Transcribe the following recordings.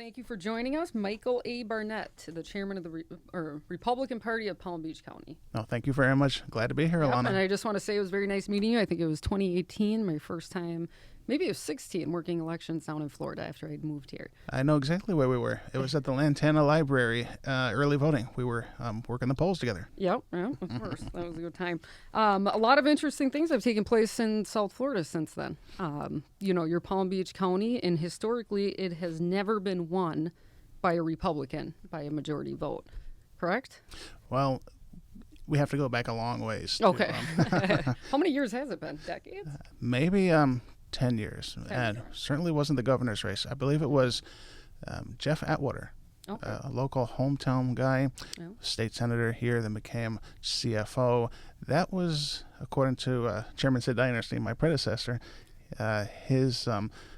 Thank you for joining us, Michael A. Barnett, the chairman of the Republican Party of Palm Beach County. No, thank you very much. Glad to be here, Yep, Alana. and I just want to say it was very nice meeting you. I think it was 2018, my first time, maybe it was 16, working elections down in Florida after I'd moved here. I know exactly where we were. It was at the Lantana Library, early voting. We were working the polls together. Yep, of course. That was a good time. A lot of interesting things have taken place in South Florida since then. Your Palm Beach County, and historically it has never been won by a Republican by a majority vote, correct? Well, we have to go back a long ways. Okay. How many years has it been? Decades? Maybe 10 years. And certainly wasn't the governor's race. I believe it was Jeff Atwater, a local hometown guy, state senator here, then became CFO. That was, according to Chairman Sid Dynasty, my predecessor, his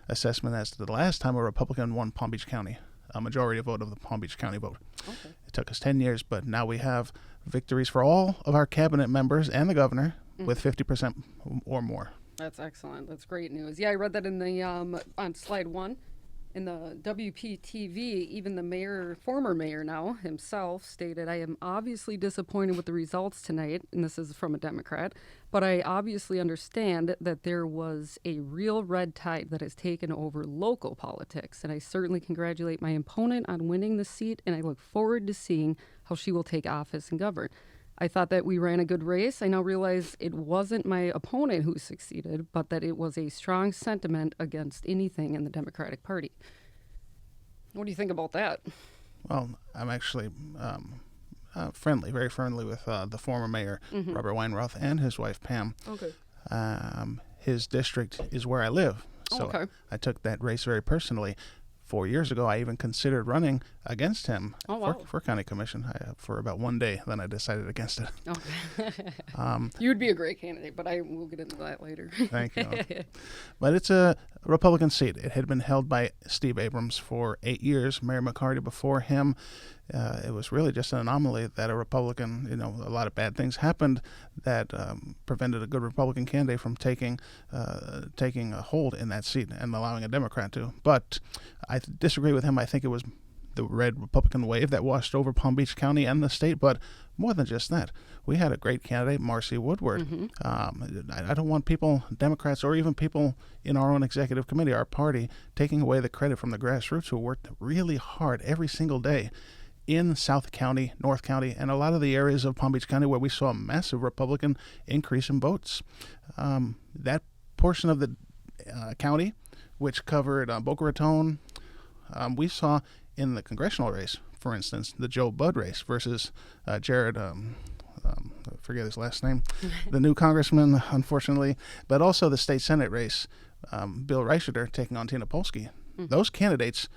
assessment as to the last time a Republican won Palm Beach County, a majority vote of the Palm Beach County vote. Okay. It took us 10 years, but now we have victories for all of our cabinet members and the governor with 50% or more. That's excellent. That's great news. Yeah, I read that in the on slide 1 in the WPTV. Even the mayor, former mayor now himself, stated, "I am obviously disappointed with the results tonight," and this is from a Democrat, "but I obviously understand that there was a real red tide that has taken over local politics, and I certainly congratulate my opponent on winning the seat, and I look forward to seeing how she will take office and govern. I thought that we ran a good race. I now realize it wasn't my opponent who succeeded, but that it was a strong sentiment against anything in the Democratic Party." What do you think about that? Well, I'm actually very friendly with the former mayor, Robert Weinroth, and his wife, Pam. Okay. His district is where I live, so Okay. I took that race very personally. 4 years ago, I even considered running against him for county commission for about one day. Then I decided against it. Okay. You'd be a great candidate, but we'll get into that later. Thank you. But it's a Republican seat. It had been held by Steve Abrams for 8 years, Mayor McCarty before him. It was really just an anomaly that a Republican, a lot of bad things happened that prevented a good Republican candidate from taking a hold in that seat and allowing a Democrat to. But I disagree with him. I think it was the red Republican wave that washed over Palm Beach County and the state. But more than just that, we had a great candidate, Marcy Woodward. I don't want people, Democrats or even people in our own executive committee, our party, taking away the credit from the grassroots who worked really hard every single day in South County, North County, and a lot of the areas of Palm Beach County where we saw a massive Republican increase in votes. That portion of the county, which covered Boca Raton, we saw in the congressional race, for instance, the Joe Budd race versus Jared, I forget his last name, the new congressman, unfortunately, but also the state Senate race, Bill Reicherter taking on Tina Polsky. Those candidates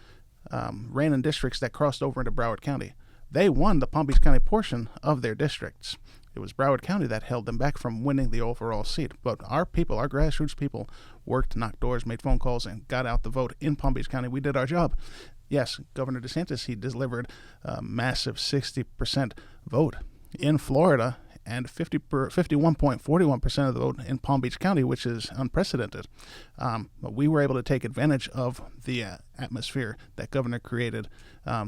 ran in districts that crossed over into Broward County. They won the Palm Beach County portion of their districts. It was Broward County that held them back from winning the overall seat. But our people, our grassroots people, worked, knocked doors, made phone calls, and got out the vote in Palm Beach County. We did our job. Yes, Governor Desantis, he delivered a massive 60% vote in Florida and 51.41% of the vote in Palm Beach County, which is unprecedented. But we were able to take advantage of the atmosphere that Governor created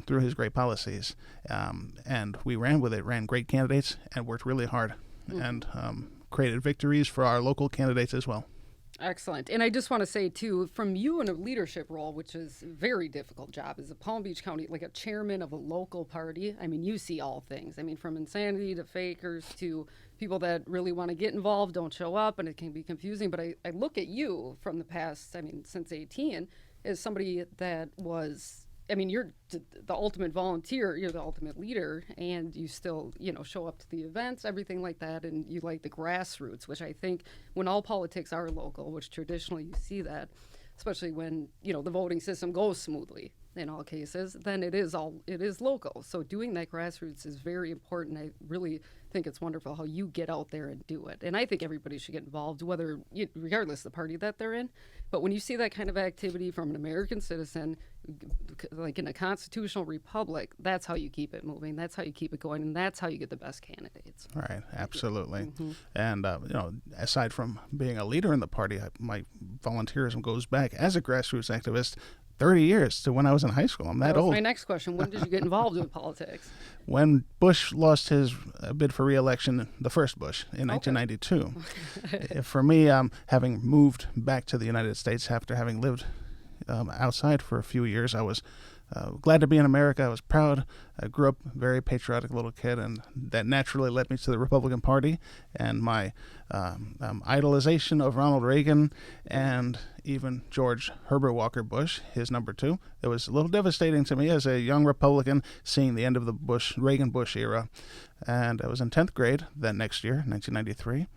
through his great policies. And we ran with it, ran great candidates, and worked really hard and created victories for our local candidates as well. Excellent. And I just want to say, too, from you in a leadership role, which is a very difficult job, as a Palm Beach County, like a chairman of a local party, I mean, you see all things. I mean, from insanity to fakers to people that really want to get involved, don't show up, and it can be confusing. But I look at you from the past, since 18, as somebody that was, you're the ultimate volunteer, you're the ultimate leader, and you still, show up to the events, everything like that, and you like the grassroots, which I think when all politics are local, which traditionally you see that, especially when, the voting system goes smoothly in all cases, then it is local. So doing that grassroots is very important. I really think it's wonderful how you get out there and do it. And I think everybody should get involved, regardless of the party that they're in. But when you see that kind of activity from an American citizen, like in a constitutional republic, that's how you keep it moving. That's how you keep it going. And that's how you get the best candidates. Right. Absolutely. And, aside from being a leader in the party, my volunteerism goes back as a grassroots activist 30 years to when I was in high school. I'm that was old. my next question. When did you get involved with politics? When Bush lost his bid for re-election, the first Bush, in 1992. For me, having moved back to the United States after having lived outside for a few years, I was glad to be in America. I was proud. I grew up a very patriotic little kid, and that naturally led me to the Republican Party and my idolization of Ronald Reagan and even George Herbert Walker Bush, his number two. It was a little devastating to me as a young Republican seeing the end of the Reagan-Bush era. And I was in 10th grade that next year, 1993,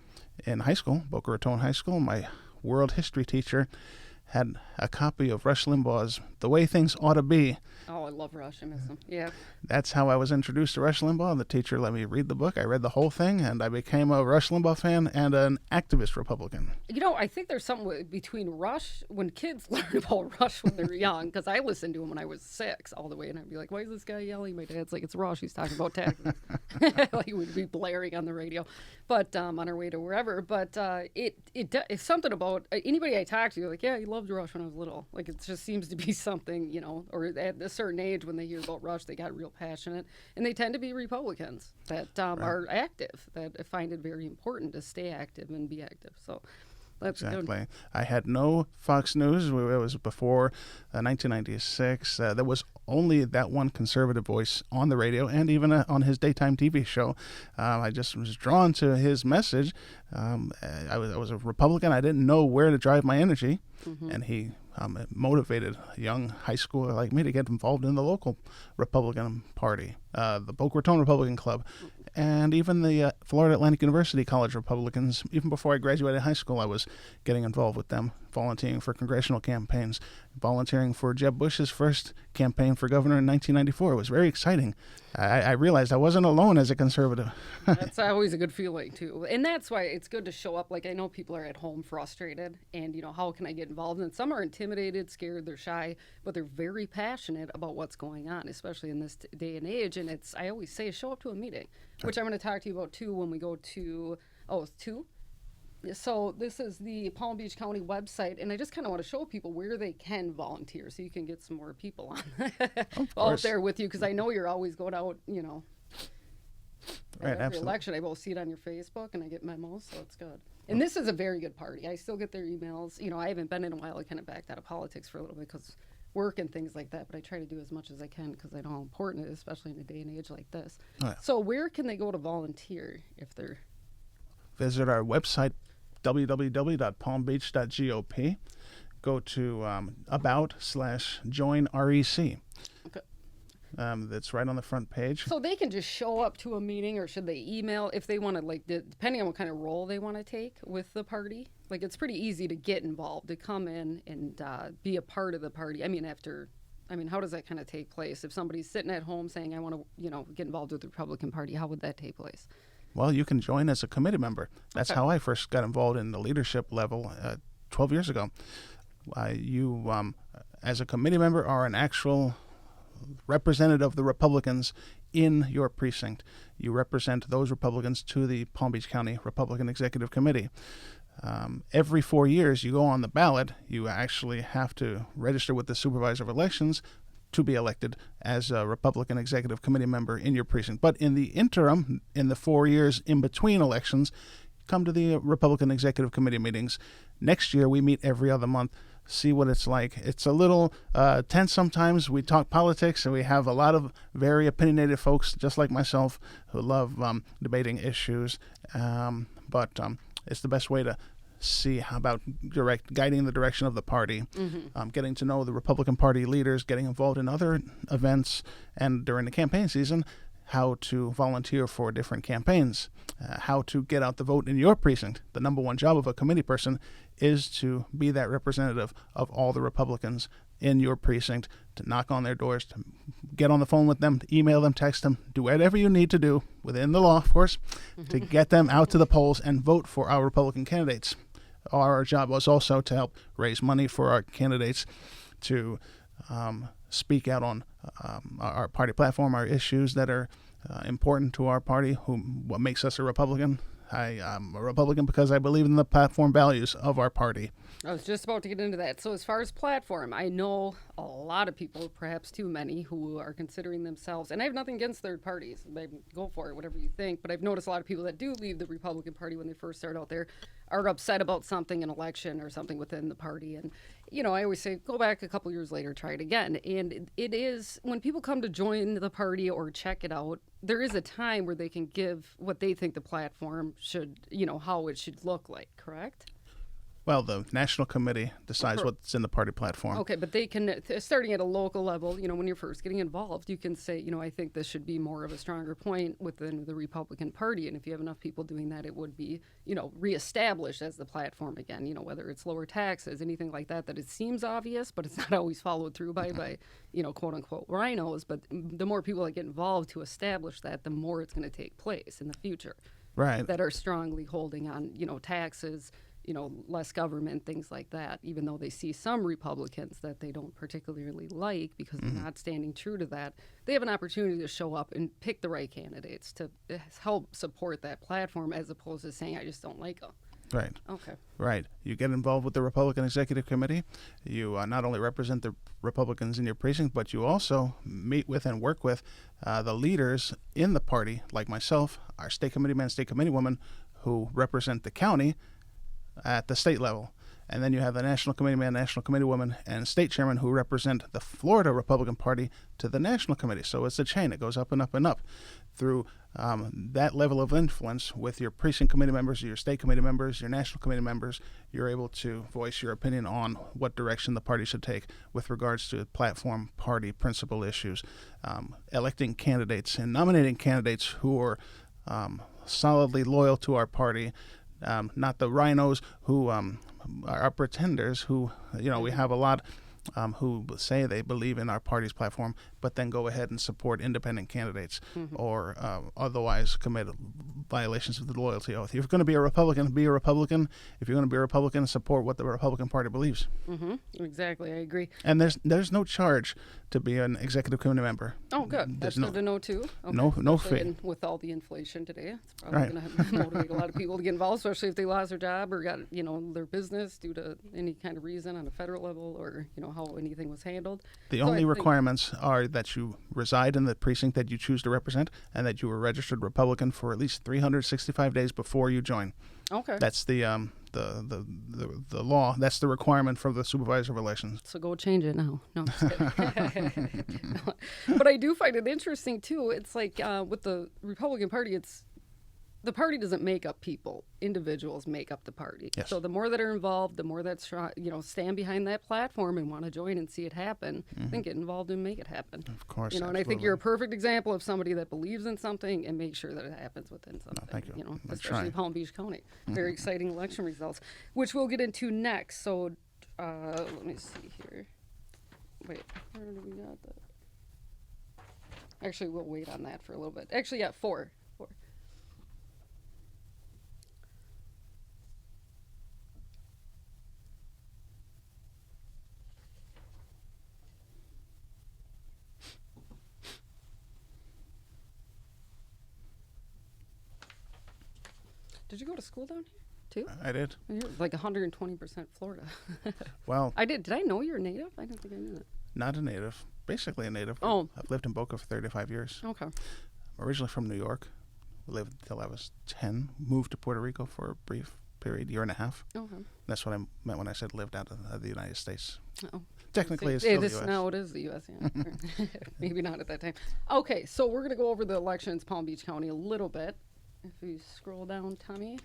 in high school, Boca Raton High School. My world history teacher had a copy of Rush Limbaugh's The Way Things Ought to Be. Oh, I love Rush. I miss him. Yeah. That's how I was introduced to Rush Limbaugh. The teacher let me read the book. I read the whole thing, and I became a Rush Limbaugh fan and an activist Republican. I think there's something between Rush, when kids learn about Rush when they're young, because I listened to him when I was 6 all the way, and I'd be like, why is this guy yelling? My dad's like, it's Rush. He's talking about taxes. Like, he would be blaring on the radio, but on our way to wherever. But it's something about anybody I talk to, like, yeah, he loved Rush when I was little. Like, it just seems to be something, or at a certain age when they hear about Rush, they got real passionate, and they tend to be Republicans that are active, that find it very important to stay active and be active. So that's exactly. good. I had no Fox News. It was before 1996. There was only that one conservative voice on the radio and even on his daytime TV show. I just was drawn to his message. I was a Republican. I didn't know where to drive my energy, and he motivated a young high schooler like me to get involved in the local Republican Party, the Boca Raton Republican Club, and even the Florida Atlantic University College Republicans. Even before I graduated high school, I was getting involved with them, volunteering for congressional campaigns, volunteering for Jeb Bush's first campaign for governor in 1994. It was very exciting. I realized I wasn't alone as a conservative. That's always a good feeling, too. And that's why it's good to show up. Like, I know people are at home frustrated, and, how can I get involved? And some are intimidated, scared, they're shy, but they're very passionate about what's going on, especially in this day and age. And I always say, show up to a meeting, which I'm going to talk to you about, too, when we go to, two? So this is the Palm Beach County website, and I just kind of want to show people where they can volunteer so you can get some more people on out there with you, because I know you're always going out, Right, every absolutely. election. I both see it on your Facebook, and I get memos, so it's good. And this is a very good party. I still get their emails. I haven't been in a while. I kind of backed out of politics for a little bit because work and things like that, but I try to do as much as I can because I know how important it is, especially in a day and age like this. Oh, yeah. So where can they go to volunteer if they're... Visit our website, www.palmbeach.gop. Go to about/join REC. Okay. That's right on the front page. So they can just show up to a meeting, or should they email if they want to, like, depending on what kind of role they want to take with the party? Like, it's pretty easy to get involved, to come in and be a part of the party. How does that kind of take place? If somebody's sitting at home saying, I want to, get involved with the Republican Party, how would that take place? Well, you can join as a committee member. That's how I first got involved in the leadership level 12 years ago. You, as a committee member, are an actual representative of the Republicans in your precinct. You represent those Republicans to the Palm Beach County Republican Executive Committee. Every 4 years, you go on the ballot. You actually have to register with the Supervisor of Elections to be elected as a Republican Executive Committee member in your precinct. But in the interim, in the 4 years in between elections, come to the Republican Executive Committee meetings. Next year, we meet every other month. See what it's like. It's a little tense sometimes. We talk politics, and we have a lot of very opinionated folks, just like myself, who love debating issues. But it's the best way to see how about guiding the direction of the party, getting to know the Republican Party leaders, getting involved in other events, and during the campaign season, how to volunteer for different campaigns, how to get out the vote in your precinct. The number one job of a committee person is to be that representative of all the Republicans in your precinct, to knock on their doors, to get on the phone with them, to email them, text them, do whatever you need to do, within the law, of course, to get them out to the polls and vote for our Republican candidates. Our job was also to help raise money for our candidates to speak out on our party platform, our issues that are important to our party, what makes us a Republican, I'm a Republican because I believe in the platform values of our party. I was just about to get into that. So as far as platform, I know a lot of people, perhaps too many, who are considering themselves, and I have nothing against third parties. Go for it, whatever you think. But I've noticed a lot of people that do leave the Republican Party when they first start out there are upset about something, an election or something within the party. And, I always say, go back a couple years later, try it again. And it is, when people come to join the party or check it out, there is a time where they can give what they think the platform should, how it should look like, correct? Well, the National Committee decides what's in the party platform. Okay, but they can, starting at a local level, when you're first getting involved, you can say, I think this should be more of a stronger point within the Republican Party. And if you have enough people doing that, it would be, reestablished as the platform again, whether it's lower taxes, anything like that it seems obvious, but it's not always followed through by quote unquote rhinos. But the more people that get involved to establish that, the more it's going to take place in the future. Right. That are strongly holding on, taxes, less government, things like that, even though they see some Republicans that they don't particularly like because they're not standing true to that, they have an opportunity to show up and pick the right candidates to help support that platform as opposed to saying, I just don't like them. Right. Okay. Right. You get involved with the Republican Executive Committee. You not only represent the Republicans in your precinct, but you also meet with and work with the leaders in the party, like myself, our state committeeman, state committeewoman, who represent the county at the state level. And then you have the national committeeman, national committeewoman, and state chairman who represent the Florida Republican Party to the national committee. So it's a chain. It goes up and up and up. Through that level of influence with your precinct committee members, your state committee members, your national committee members, you're able to voice your opinion on what direction the party should take with regards to platform, party, principal issues, electing candidates and nominating candidates who are solidly loyal to our party, not the rhinos who are pretenders who, we have a lot who say they believe in our party's platform, but then go ahead and support independent candidates or otherwise commit violations of the loyalty oath. If you're going to be a Republican, be a Republican. If you're going to be a Republican, support what the Republican Party believes. Exactly, I agree. And there's no charge to be an executive committee member. Oh, good. That's good to know, too. Okay. No fee. With all the inflation today, it's probably going to motivate a lot of people to get involved, especially if they lost their job or got, their business due to any kind of reason on a federal level or, how anything was handled. The only requirements are that you reside in the precinct that you choose to represent and that you were registered Republican for at least 365 days before you join. Okay. That's the law. That's the requirement for the supervisor of elections. So go change it now. No, I'm just kidding. But I do find it interesting, too. It's like with the Republican Party, the party doesn't make up people. Individuals make up the party. Yes. So the more that are involved, the more that stand behind that platform and want to join and see it happen, then get involved and make it happen. Of course. And I think you're a perfect example of somebody that believes in something and makes sure that it happens within something. Thank you. Especially Palm Beach County. Very exciting election results, which we'll get into next. So let me see here. Wait, where do we got that? Actually, we'll wait on that for a little bit. Actually, yeah, four. Did you go to school down here, too? I did. You're like 120% Florida. Well, I did. Did I know you're native? I didn't think I knew that. Not a native. Basically a native. Oh. I've lived in Boca for 35 years. Okay. I'm originally from New York. Lived until I was 10. Moved to Puerto Rico for a brief period, year and a half. Okay. That's what I meant when I said lived out of the United States. Oh. Technically, it's still the U.S. No, it is the U.S., yeah. Maybe not at that time. Okay, so we're going to go over the elections, Palm Beach County, a little bit. If we scroll down, Tommy.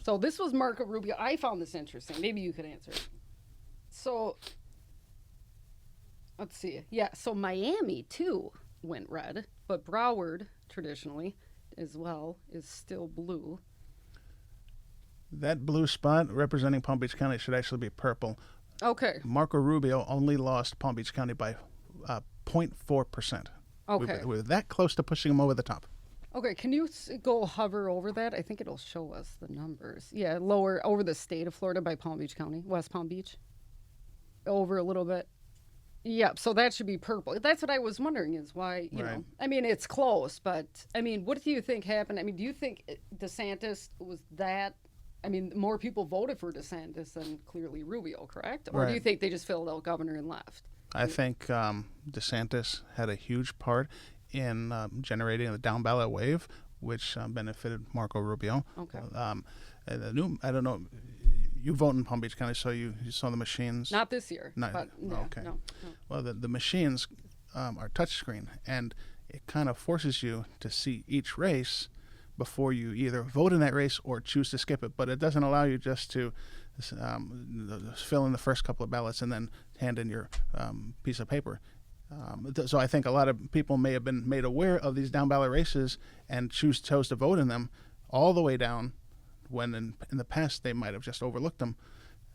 So this was Marco Rubio. I found this interesting. Maybe you could answer it. So, let's see. Yeah, so Miami, too, went red. But Broward, traditionally, as well, is still blue. That blue spot representing Palm Beach County should actually be purple. Okay. Marco Rubio only lost Palm Beach County by 0.4%. Okay. We're that close to pushing him over the top. Okay, can you go hover over that? I think it'll show us the numbers. Yeah, lower over the state of Florida by Palm Beach County, West Palm Beach. Over a little bit. Yep, so that should be purple. That's what I was wondering is why, Right. I mean, it's close, but I mean, what do you think happened? I mean, do you think DeSantis was that? I mean, more people voted for DeSantis than clearly Rubio, correct? Or do you Right. think they just filled out governor and left? I think DeSantis had a huge part in generating the down ballot wave, which benefited Marco Rubio. Okay. I don't know. You vote in Palm Beach County, so you saw the machines. Not this year. Not- but no, okay. no. Well, the machines are touchscreen, and it kind of forces you to see each race before you either vote in that race or choose to skip it. But it doesn't allow you just to fill in the first couple of ballots and then hand in your piece of paper. So I think a lot of people may have been made aware of these down ballot races and chose to vote in them all the way down, when in the past they might have just overlooked them.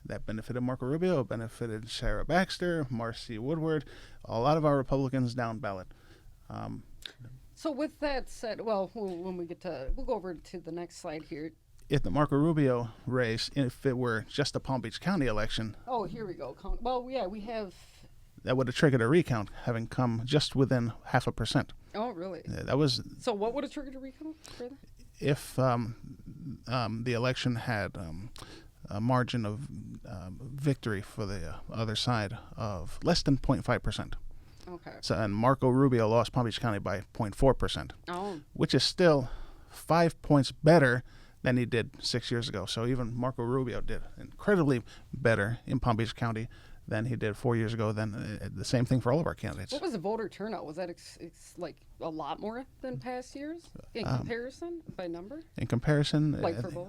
That benefited Marco Rubio, benefited Sarah Baxter, Marcy Woodward, a lot of our Republicans down ballot. So with that said, well, when we get to, we'll go over to the next slide here. If the Marco Rubio race, if it were just a Palm Beach County election, Oh, here we go. Well, yeah, we have. that would have triggered a recount, having come just within 0.5%. Oh, really? That was So what would have triggered a recount for that? if the election had a margin of victory for the other side of less than 0.5%. Okay. So, and Marco Rubio lost Palm Beach County by 0.4%, Oh, which is still 5 points better than he did 6 years ago. So even Marco Rubio did incredibly better in Palm Beach County than he did 4 years ago. Then the same thing for all of our candidates. what was the voter turnout? Was that like a lot more than past years in comparison by number? In comparison, Like for both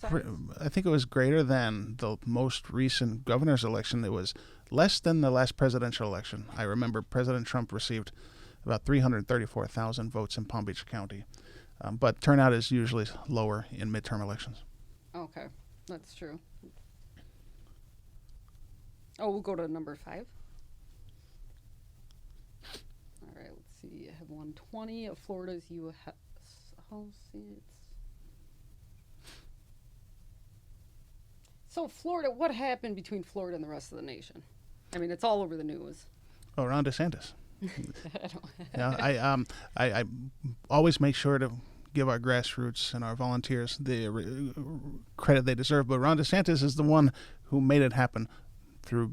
sides? I think it was greater than the most recent governor's election. It was less than the last presidential election. I remember President Trump received about 334,000 votes in Palm Beach County. But turnout is usually lower in midterm elections. Okay, that's true. Oh, we'll go to number 5. All right, let's see. You have 120 of Florida's U.S. House seats. So Florida, what happened between Florida and the rest of the nation? I mean, it's all over the news. Oh, Ron DeSantis. I don't- Yeah, I always make sure to give our grassroots and our volunteers the credit they deserve. But Ron DeSantis is the one who made it happen through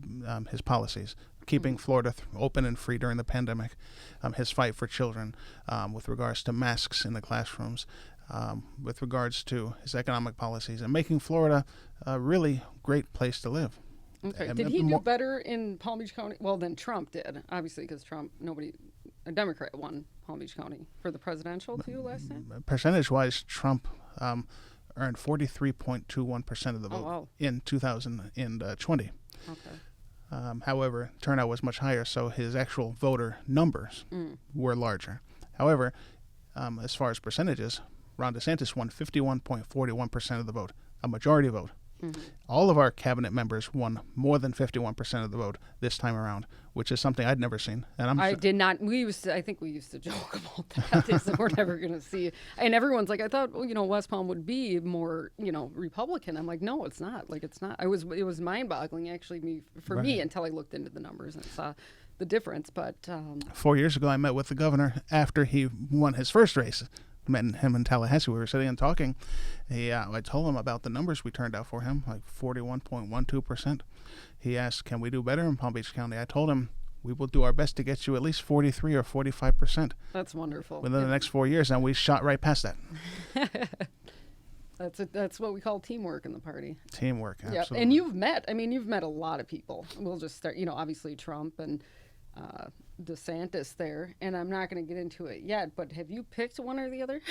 his policies, keeping Florida open and free during the pandemic, his fight for children, with regards to masks in the classrooms, with regards to his economic policies, and making Florida a really great place to live. Okay. And Did he do more- better in Palm Beach County? Well, than Trump did, obviously, because a Democrat won Palm Beach County for the presidential too last time. Percentage-wise, Trump earned 43.21% of the Oh, vote wow. in 2020. Okay. However, turnout was much higher, so his actual voter numbers were larger. However, as far as percentages, Ron DeSantis won 51.41% of the vote, a majority vote. All of our cabinet members won more than 51% of the vote this time around, which is something I'd never seen. And I did not. I think we used to joke about that. Is that we're never going to see. And everyone's like, I thought, well, West Palm would be more, Republican. I'm like, no, it's not. Like, it's not. It was mind-boggling actually for me until I looked into the numbers and saw the difference. But 4 years ago, I met with the governor after he won his first race. Met him in Tallahassee. We were sitting and talking. I told him about the numbers we turned out for him, like 41.12%. He asked, can we do better in Palm Beach County? I told him, we will do our best to get you at least 43 or 45% that's wonderful. within the next 4 years, and we shot right past that. That's what we call teamwork in the party. Teamwork, Yeah, absolutely. and you've met a lot of people. We'll just start, obviously Trump and DeSantis there, and I'm not going to get into it yet, but have you picked one or the other?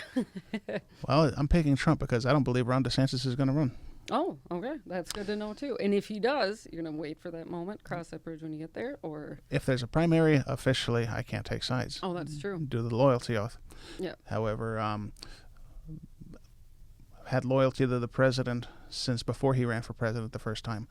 Well, I'm picking Trump because I don't believe Ron DeSantis is going to run. Oh, okay. That's good to know, too. And if he does, you're going to wait for that moment, cross that bridge when you get there, or... If there's a primary, officially, I can't take sides. Oh, that's true. Do the loyalty oath. Yeah. However, had loyalty to the president since before he ran for president the first time.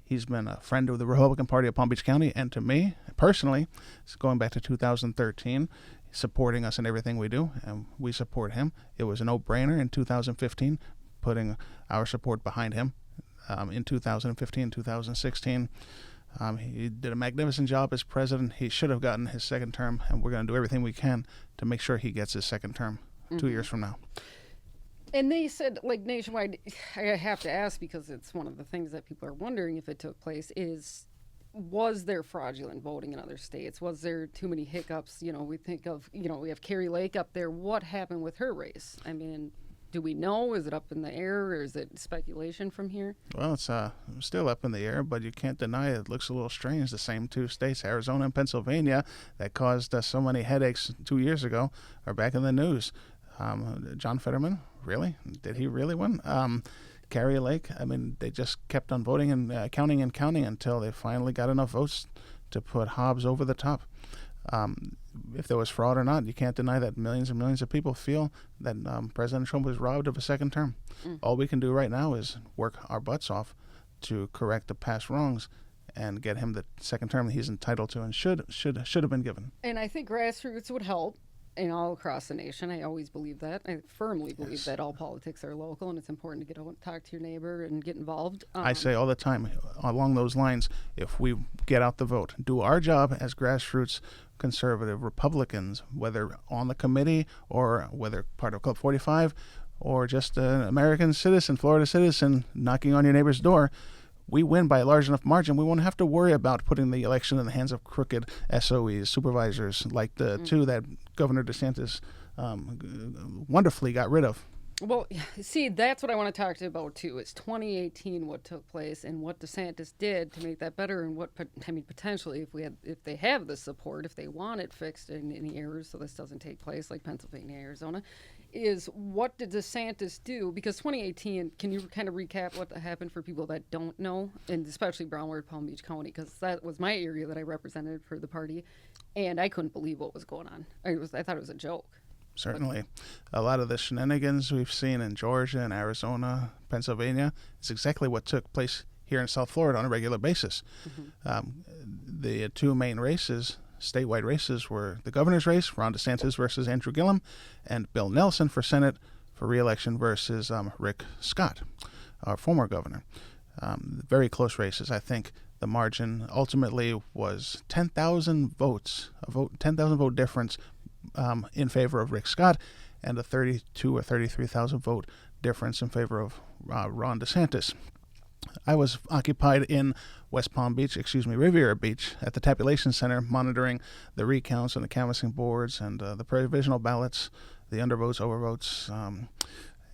He's been a friend of the Republican Party of Palm Beach County, and to me, personally, it's going back to 2013, supporting us in everything we do, and we support him. It was a no-brainer in 2015, putting our support behind him. In 2015, 2016, He did a magnificent job as president. He should have gotten his second term, and we're going to do everything we can to make sure he gets his second term 2 years from now. And they said, like, nationwide, I have to ask because it's one of the things that people are wondering if it took place is, was there fraudulent voting in other states? Was there too many hiccups? We think of, we have Carrie Lake up there. What happened with her race? I mean, do we know? Is it up in the air, or is it speculation from here? Well, it's still up in the air, but you can't deny it. It looks a little strange. The same two states, Arizona and Pennsylvania, that caused us so many headaches 2 years ago, are back in the news. John Fetterman, really? Did he really win? Carrie Lake, I mean, they just kept on voting and counting until they finally got enough votes to put Hobbs over the top. If there was fraud or not, you can't deny that millions and millions of people feel that President Trump was robbed of a second term. All we can do right now is work our butts off to correct the past wrongs and get him the second term that he's entitled to and should have been given. And I think grassroots would help. All across the nation. I always believe that. I firmly believe that all politics are local, and it's important to get out, talk to your neighbor, and get involved. I say all the time along those lines, if we get out the vote, do our job as grassroots conservative Republicans, whether on the committee or whether part of Club 45 or just an American citizen, Florida citizen, knocking on your neighbor's door, we win by a large enough margin, we won't have to worry about putting the election in the hands of crooked SOEs, supervisors, like the two that Governor Desantis wonderfully got rid of. Well, see, that's what I want to talk to you about, too. It's 2018, what took place, and what DeSantis did to make that better, and what, potentially, if they have the support, if they want it fixed in any errors so this doesn't take place, like Pennsylvania, Arizona, is what did DeSantis do? Because 2018, can you kind of recap what happened for people that don't know, and especially Broward, Palm Beach County, because that was my area that I represented for the party, and I couldn't believe what was going on. I thought it was a joke. Certainly. A lot of the shenanigans we've seen in Georgia and Arizona, Pennsylvania, is exactly what took place here in South Florida on a regular basis. The two main races, statewide races, were the governor's race, Ron DeSantis versus Andrew Gillum, and Bill Nelson for Senate for re-election versus Rick Scott, our former governor. Very close races. I think the margin ultimately was 10,000 votes, 10,000 vote difference in favor of Rick Scott, and a 32 or 33,000 vote difference in favor of Ron DeSantis. I was occupied in Riviera Beach at the tabulation center, monitoring the recounts and the canvassing boards and the provisional ballots, the undervotes, overvotes,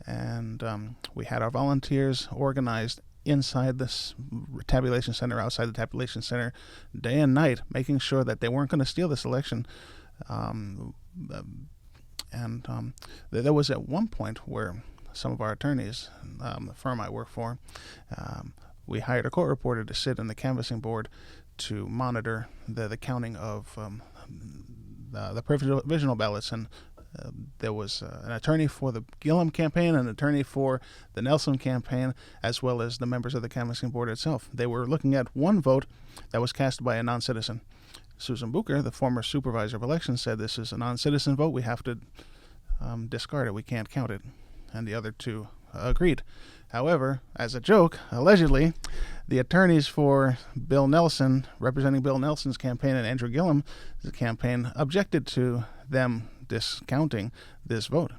and we had our volunteers organized inside this tabulation center, outside the tabulation center, day and night, making sure that they weren't going to steal this election. There was at one point where some of our attorneys, the firm I work for, we hired a court reporter to sit in the canvassing board to monitor the counting of the provisional ballots. And there was an attorney for the Gillum campaign, an attorney for the Nelson campaign, as well as the members of the canvassing board itself. They were looking at one vote that was cast by a non-citizen. Susan Bucher, the former supervisor of elections, said this is a non-citizen vote. We have to discard it. We can't count it. And the other two agreed. However, as a joke, allegedly, the attorneys for Bill Nelson, representing Bill Nelson's campaign and Andrew Gillum's campaign, objected to them discounting this vote.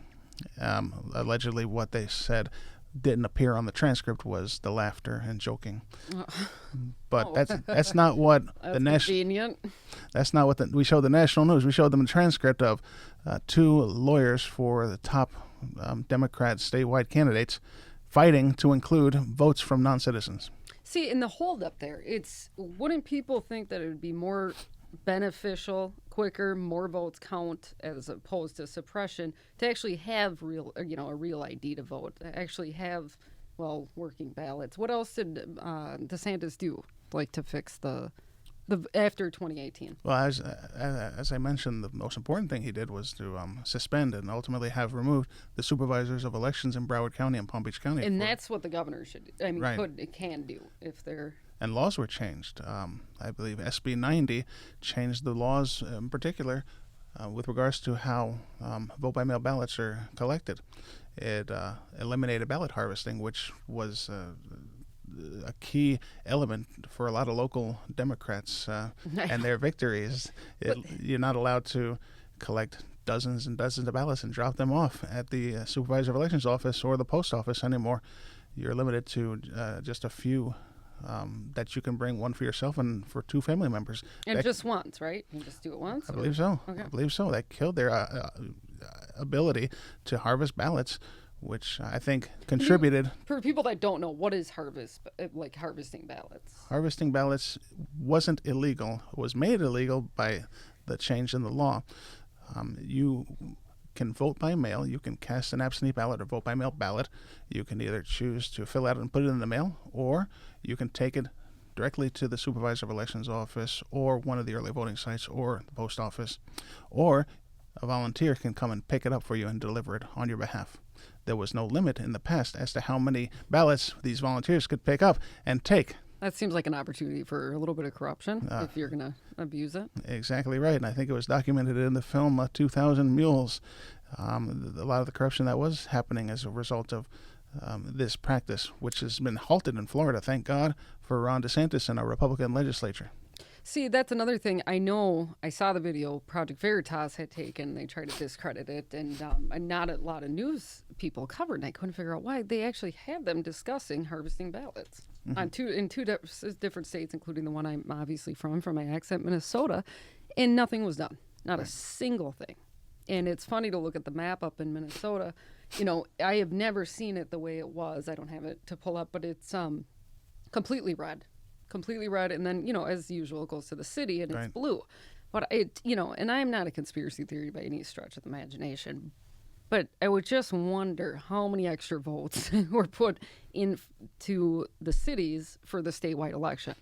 Allegedly, what they said didn't appear on the transcript was the laughter and joking. But that's not what the national. That's not what we showed the national news. We showed them a transcript of two lawyers for the top Democrat statewide candidates fighting to include votes from non-citizens. See, in the holdup there, wouldn't people think that it would be more beneficial, quicker, more votes count as opposed to suppression to actually have a real ID to vote, actually have, working ballots? What else did DeSantis do, to fix the after 2018? Well, as I mentioned, the most important thing he did was to suspend and ultimately have removed the supervisors of elections in Broward County and Palm Beach County. And that's what the governor should do. I mean, right. can do if they're... And laws were changed. I believe SB 90 changed the laws in particular with regards to how vote-by-mail ballots are collected. It eliminated ballot harvesting, which was a key element for a lot of local Democrats and their victories. You're not allowed to collect dozens and dozens of ballots and drop them off at the supervisor of elections office or the post office anymore. You're limited to just a few that you can bring, one for yourself and for 2 family members. And just once, right? You just do it once? I believe so. Okay. I believe so. That killed their ability to harvest ballots, which I think contributed. For people that don't know, what is harvesting ballots? Harvesting ballots wasn't illegal. It was made illegal by the change in the law. You can vote by mail. You can cast an absentee ballot or vote by mail ballot. You can either choose to fill out and put it in the mail, or you can take it directly to the supervisor of elections office or one of the early voting sites or the post office, or a volunteer can come and pick it up for you and deliver it on your behalf. There was no limit in the past as to how many ballots these volunteers could pick up and take. That seems like an opportunity for a little bit of corruption if you're going to abuse it. Exactly right. And I think it was documented in the film 2,000 Mules. A lot of the corruption that was happening as a result of this practice, which has been halted in Florida, thank God, for Ron DeSantis and our Republican legislature. See, that's another thing. I know I saw the video Project Veritas had taken. They tried to discredit it, and not a lot of news people covered, and I couldn't figure out why. They actually had them discussing harvesting ballots in two different states, including the one I'm obviously from my accent, Minnesota, and nothing was done. Not a single thing. And it's funny to look at the map up in Minnesota. You know, I have never seen it the way it was. I don't have it to pull up, but it's completely red, and then, you know, as usual, it goes to the city and it's blue. But it, you know, and I'm not a conspiracy theory by any stretch of the imagination, but I would just wonder how many extra votes were put into the cities for the statewide election.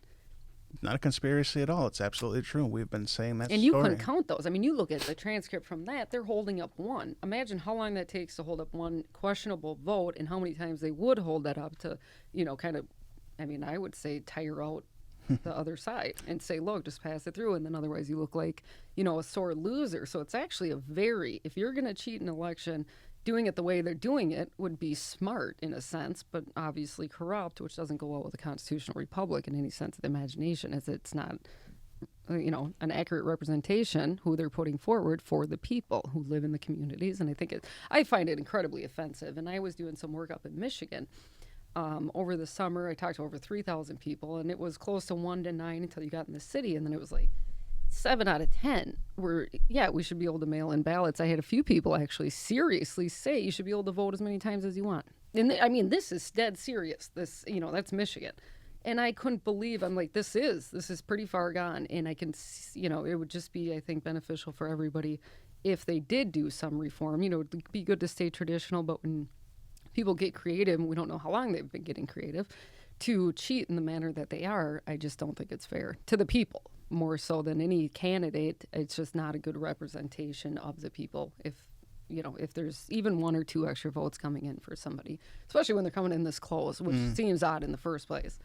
Not a conspiracy at all. It's absolutely true. We've been saying that. And you couldn't count those. I mean, you look at the transcript from that, they're holding up one. Imagine how long that takes to hold up one questionable vote and how many times they would hold that up to, you know, kind of, I mean, I would say tire out the other side and say, look, just pass it through. And then otherwise you look like, you know, a sore loser. So it's actually if you're going to cheat an election, doing it the way they're doing it would be smart in a sense, but obviously corrupt, which doesn't go well with a constitutional republic in any sense of the imagination, as it's not, you know, an accurate representation who they're putting forward for the people who live in the communities. And I find it incredibly offensive. And I was doing some work up in Michigan. Over the summer, I talked to over 3,000 people, and it was close to 1 to 9 until you got in the city, and then it was like 7 out of 10 were, we should be able to mail in ballots. I had a few people actually seriously say you should be able to vote as many times as you want. And I mean, this is dead serious. This, you know, that's Michigan. And I couldn't believe, I'm like, this is pretty far gone. And I can, you know, it would just be, I think, beneficial for everybody if they did do some reform. You know, it would be good to stay traditional, but when people get creative, and we don't know how long they've been getting creative, to cheat in the manner that they are, I just don't think it's fair to the people, more so than any candidate. It's just not a good representation of the people if there's even 1 or 2 extra votes coming in for somebody, especially when they're coming in this close, which seems odd in the first place.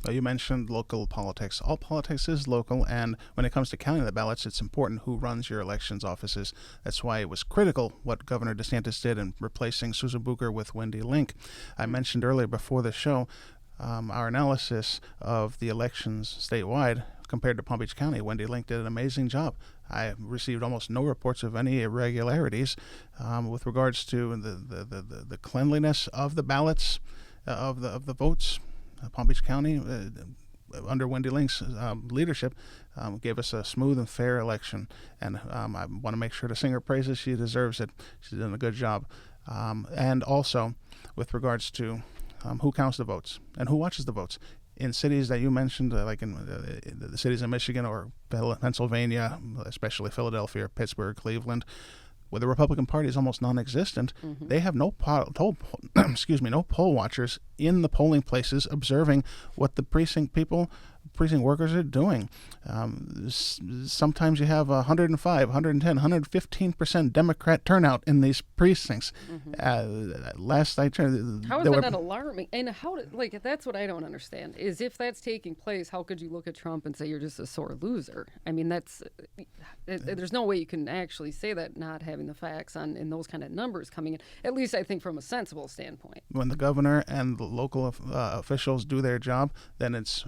Well, you mentioned local politics. All politics is local, and when it comes to counting the ballots, it's important who runs your elections offices. That's why it was critical what Governor Desantis did in replacing Susan Booker with Wendy Link. I mentioned earlier before the show our analysis of the elections statewide compared to Palm Beach County. Wendy Link did an amazing job. I received almost no reports of any irregularities with regards to the cleanliness of the ballots, of the votes. Palm Beach County, under Wendy Link's leadership, gave us a smooth and fair election. And I want to make sure to sing her praises. She deserves it. She's done a good job. And also, with regards to who counts the votes and who watches the votes. In cities that you mentioned, like in the cities in Michigan or Pennsylvania, especially Philadelphia, Pittsburgh, Cleveland, where the Republican Party is almost non-existent, they have no poll watchers in the polling places observing what the precinct people precinct workers are doing. Sometimes you have 105, 110, 115% Democrat turnout in these precincts. Last I checked, how is that not alarming? And that's what I don't understand, is if that's taking place, how could you look at Trump and say you're just a sore loser? I mean, there's no way you can actually say that not having the facts in those kind of numbers coming in, at least I think from a sensible standpoint. When the governor and the local officials do their job, then it's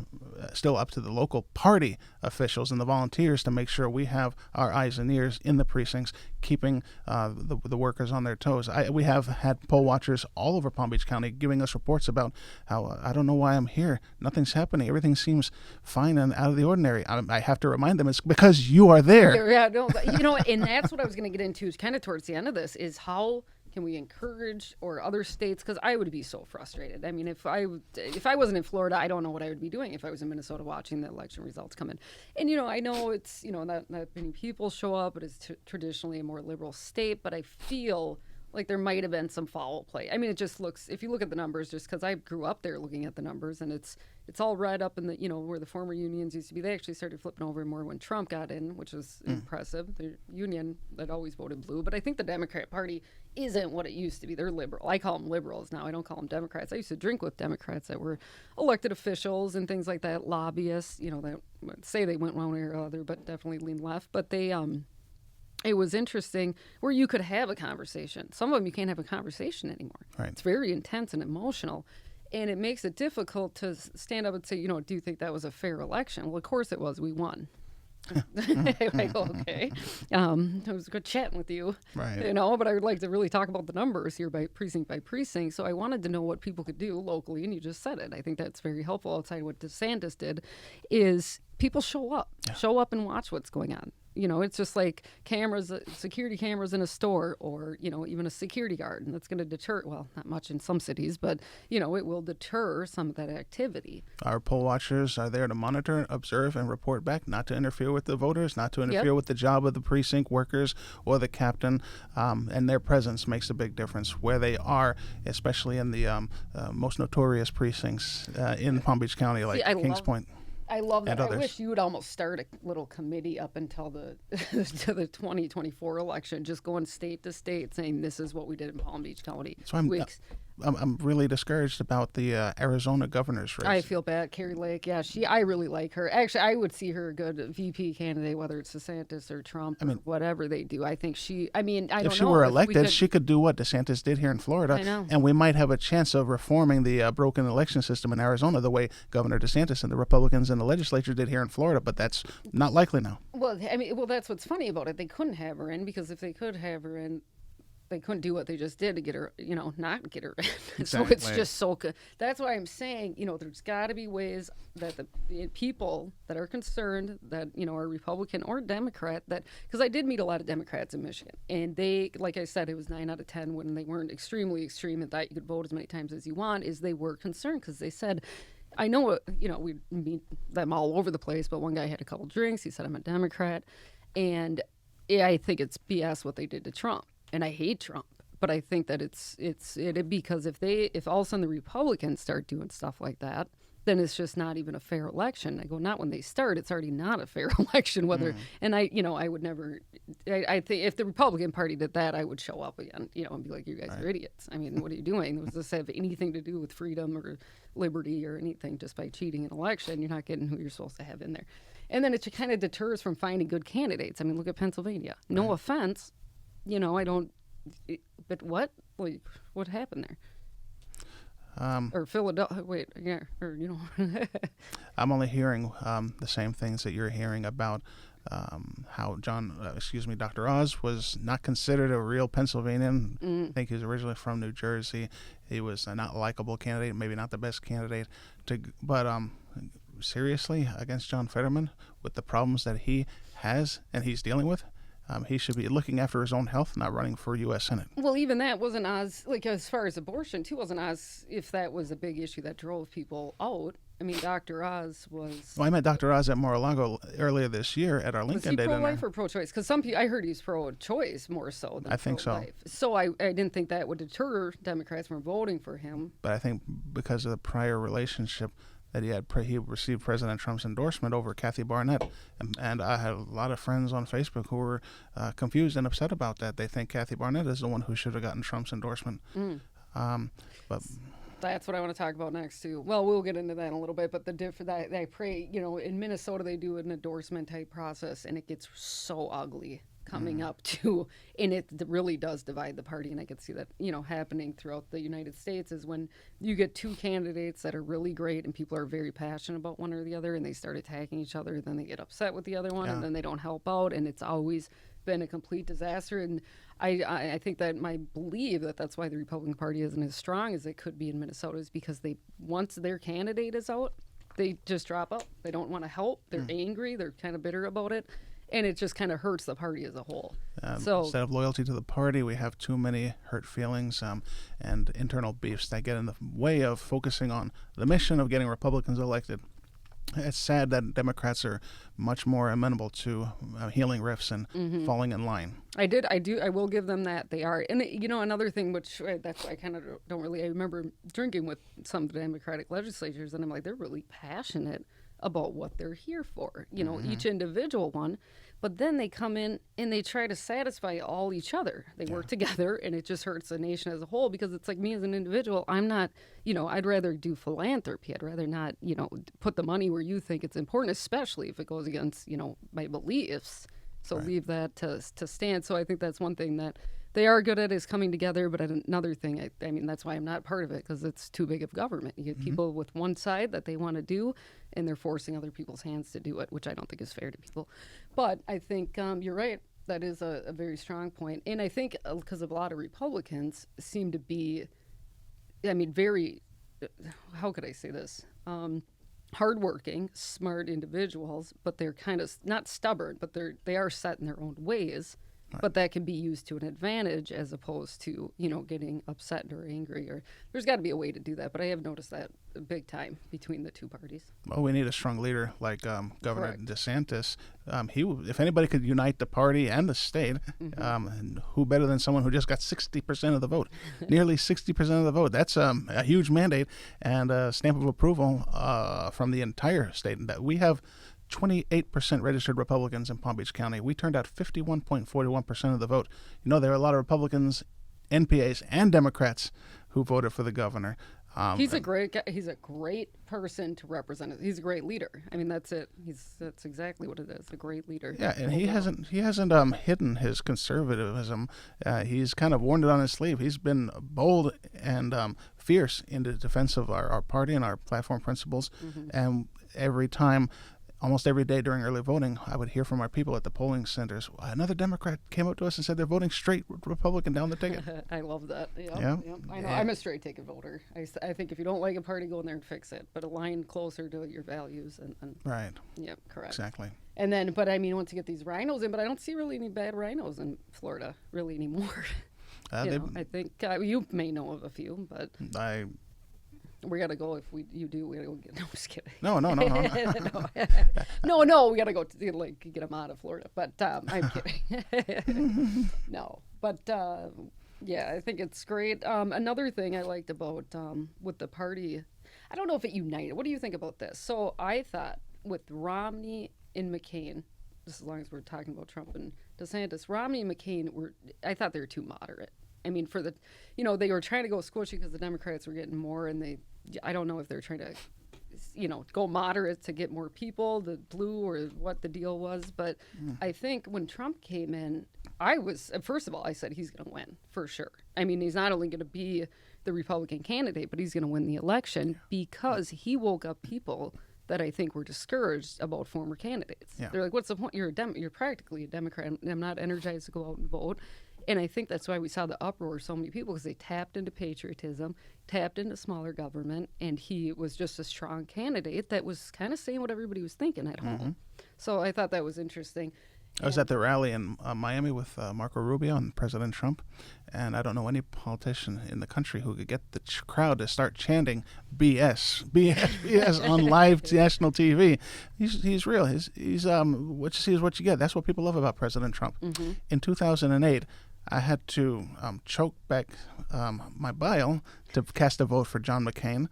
still up to the local party officials and the volunteers to make sure we have our eyes and ears in the precincts, keeping the workers on their toes. We have had poll watchers all over Palm Beach County giving us reports about how, I don't know why I'm here. Nothing's happening. Everything seems fine and out of the ordinary. I have to remind them it's because you are there. Yeah, no, and that's what I was going to get into kind of towards the end of this, is how can we encourage or other states, because I would be so frustrated. I mean, if I wasn't in Florida, I don't know what I would be doing if I was in Minnesota watching the election results come in. And, I know it's, not many people show up. It is traditionally a more liberal state, but I feel like there might have been some foul play. I mean, it just looks, if you look at the numbers, just because I grew up there looking at the numbers, and it's all red up in the, where the former unions used to be. They actually started flipping over more when Trump got in, which was impressive. The union that always voted blue. But I think the Democrat Party isn't what it used to be. They're liberal. I call them liberals now. I don't call them Democrats. I used to drink with Democrats that were elected officials and things like that, lobbyists, that say they went one way or other, but definitely lean left. But they, it was interesting where you could have a conversation. Some of them you can't have a conversation anymore. Right. It's very intense and emotional. And it makes it difficult to stand up and say, do you think that was a fair election? Well, of course it was. We won. I go, okay. It was good chatting with you. Right. But I would like to really talk about the numbers here by precinct. So I wanted to know what people could do locally, and you just said it. I think that's very helpful. Outside what Desantis did, is people show up and watch what's going on. It's just like security cameras in a store, or, even a security guard. And that's going to deter, well, not much in some cities, but, it will deter some of that activity. Our poll watchers are there to monitor, observe, and report back, not to interfere with the voters, not to interfere with the job of the precinct workers or the captain. And their presence makes a big difference where they are, especially in the most notorious precincts in Palm Beach County, like Kings Point. I love that. Others. I wish you would almost start a little committee up until the to the 2024 election, just going state to state saying this is what we did in Palm Beach County. So I'm really discouraged about the Arizona governor's race. I feel bad. Carrie Lake, I really like her. Actually, I would see her a good VP candidate, whether it's DeSantis or Trump or whatever they do. I think I don't know. If she were elected, she could do what DeSantis did here in Florida. I know. And we might have a chance of reforming the broken election system in Arizona the way Governor DeSantis and the Republicans in the legislature did here in Florida, but that's not likely now. Well, that's what's funny about it. They couldn't have her in, because if they could have her in, they couldn't do what they just did to get her, not get her in. Exactly. So it's just so good. That's why I'm saying, there's got to be ways that the people that are concerned that, are Republican or Democrat, because I did meet a lot of Democrats in Michigan, and they, like I said, it was 9 out of 10 when they weren't extremely extreme and thought you could vote as many times as you want, is they were concerned because they said, I know, we meet them all over the place, but one guy had a couple drinks. He said, I'm a Democrat. And I think it's BS what they did to Trump. And I hate Trump, but I think that it's because if all of a sudden the Republicans start doing stuff like that, then it's just not even a fair election. I go, not when they start, it's already not a fair election. And I would never, I think if the Republican Party did that, I would show up again, and be like, you guys are idiots. I mean, what are you doing? Does this have anything to do with freedom or liberty or anything? Just by cheating an election, you're not getting who you're supposed to have in there. And then it kind of deters from finding good candidates. I mean, look at Pennsylvania. No offense. I don't, but what? Like, what happened there? Or Philadelphia, I'm only hearing the same things that you're hearing about how Dr. Oz was not considered a real Pennsylvanian. I think he was originally from New Jersey. He was a not likable candidate, maybe not the best candidate, but seriously, against John Fetterman, with the problems that he has and he's dealing with, he should be looking after his own health, not running for U.S. Senate. Well, even that wasn't Oz, as far as abortion, too, wasn't Oz, if that was a big issue that drove people out. I mean, Dr. Oz was... Well, I met Dr. Oz at Mar-a-Lago earlier this year at our Lincoln Day. Was he pro-life or pro-choice? Because some people, I heard he's pro-choice more so than I think pro-life. So I didn't think that would deter Democrats from voting for him. But I think because of the prior relationship that he received President Trump's endorsement over Kathy Barnett, and I had a lot of friends on Facebook who were confused and upset about that. They think Kathy Barnett is the one who should have gotten Trump's endorsement. But that's what I want to talk about next too. Well, we'll get into that in a little bit, but I pray, in Minnesota they do an endorsement type process, and it gets so ugly coming up to, and it really does divide the party. And I could see that, happening throughout the United States, is when you get two candidates that are really great and people are very passionate about one or the other, and they start attacking each other, then they get upset with the other one, and then they don't help out, and it's always been a complete disaster. And I think that my belief that's why the Republican Party isn't as strong as it could be in Minnesota, is because once their candidate is out, they just drop out. They don't want to help. They're angry. They're kind of bitter about it. And it just kind of hurts the party as a whole. So instead of loyalty to the party, we have too many hurt feelings and internal beefs that get in the way of focusing on the mission of getting Republicans elected. It's sad that Democrats are much more amenable to healing rifts and falling in line. I will give them that. They are. And, another thing, which that's why I kind of don't really, I remember drinking with some Democratic legislatures, and I'm like, they're really passionate about what they're here for, each individual one. But then they come in and they try to satisfy all each other. They work together, and it just hurts the nation as a whole, because it's like, me as an individual, I'm not, I'd rather do philanthropy. I'd rather not, put the money where you think it's important, especially if it goes against, my beliefs. So leave that to stand. So I think that's one thing that they are good at, is coming together. But another thing, I mean, that's why I'm not part of it, because it's too big of government. You get people with one side that they want to do, and they're forcing other people's hands to do it, which I don't think is fair to people. But I think you're right. That is a very strong point. And I think because a lot of Republicans seem to be, very, how could I say this? Hardworking, smart individuals, but they're kind of not stubborn, but they are set in their own ways. But that can be used to an advantage, as opposed to, getting upset or angry. Or there's got to be a way to do that. But I have noticed that big time between the two parties. Well, we need a strong leader like Governor Desantis. If anybody could unite the party and the state, and who better than someone who just got 60% of the vote? Nearly 60% of the vote. That's a huge mandate and a stamp of approval from the entire state. And that we have 28% registered Republicans in Palm Beach County. We turned out 51.41% of the vote. There are a lot of Republicans, NPAs, and Democrats who voted for the governor. He's a great guy. He's a great person to represent it. He's a great leader. I mean, that's it. That's exactly what it is. A great leader. Yeah, and he hasn't hidden his conservatism. He's kind of worn it on his sleeve. He's been bold and fierce in the defense of our party and our platform principles. And almost every day during early voting, I would hear from our people at the polling centers, another Democrat came up to us and said they're voting straight Republican down the ticket. I love that. Yep. I know. Yeah. I'm a straight ticket voter. I think if you don't like a party, go in there and fix it, but align closer to your values. And right. Yep, correct. Exactly. And then, but once you get these rhinos in, but I don't see really any bad rhinos in Florida really anymore. I think you may know of a few, but we gotta go. If you do, we gotta go get. No, I'm just kidding. No. No, we gotta go to get them out of Florida. But I'm kidding. No, but I think it's great. Another thing I liked about with the party, I don't know if it united. What do you think about this? So I thought with Romney and McCain, just as long as we're talking about Trump and DeSantis, Romney and McCain I thought they were too moderate. I mean, they were trying to go squishy because the Democrats were getting more, and I don't know if they're trying to, go moderate to get more people, the blue, or what the deal was. But I think when Trump came in, first of all, I said he's going to win for sure. I mean, he's not only going to be the Republican candidate, but he's going to win the election because he woke up people that I think were discouraged about former candidates. Yeah. They're like, what's the point? You're practically a Democrat. I'm not energized to go out and vote. And I think that's why we saw the uproar of so many people, because they tapped into patriotism, tapped into smaller government, and he was just a strong candidate that was kind of saying what everybody was thinking at home. So I thought that was interesting. I was at the rally in Miami with Marco Rubio and President Trump, and I don't know any politician in the country who could get the crowd to start chanting BS, BS, BS on live national TV. He's real. He's what you see is what you get. That's what people love about President Trump. In 2008, I had to choke back my bile to cast a vote for John McCain.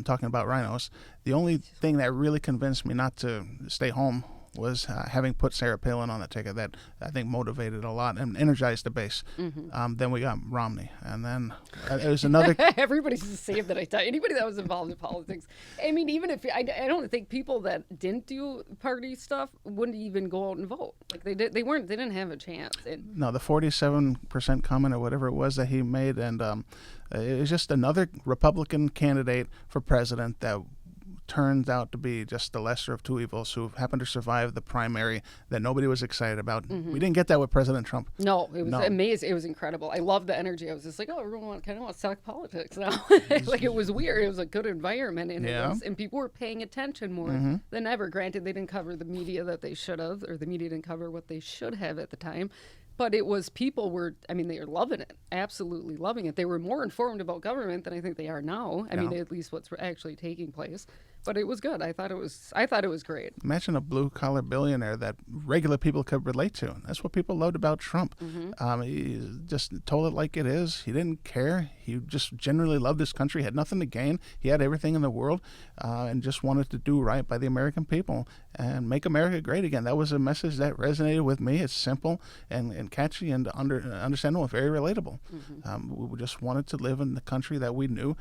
talking about rhinos. The only thing that really convinced me not to stay home was having put Sarah Palin on the ticket. That I think motivated a lot and energized the base. Then we got Romney, and then it was another. Everybody's the same that I tell. Anybody that was involved in politics. I mean, even if I don't think people that didn't do party stuff wouldn't even go out and vote. Like they didn't have a chance. No, the 47% comment or whatever it was that he made, and it was just another Republican candidate for president that turned out to be just the lesser of two evils who happened to survive the primary that nobody was excited about. We didn't get that with President Trump. No, it was amazing. It was incredible. I loved the energy. I was just like, oh, everyone kind of wants to talk politics now. Like it was weird. It was a good environment, and and people were paying attention more than ever. Granted, they didn't cover the media that they should have, or the media didn't cover what they should have at the time. But it was, people were, I mean, they were loving it, absolutely loving it. They were more informed about government than I think they are now. I mean, at least what's actually taking place. But it was good. I thought it was great. Imagine a blue-collar billionaire that regular people could relate to. That's what people loved about Trump. He just told it like it is. He didn't care. He just genuinely loved this country, had nothing to gain. He had everything in the world, and just wanted to do right by the American people and make America great again. That was a message that resonated with me. It's simple and catchy and understandable, very relatable. We just wanted to live in the country that we knew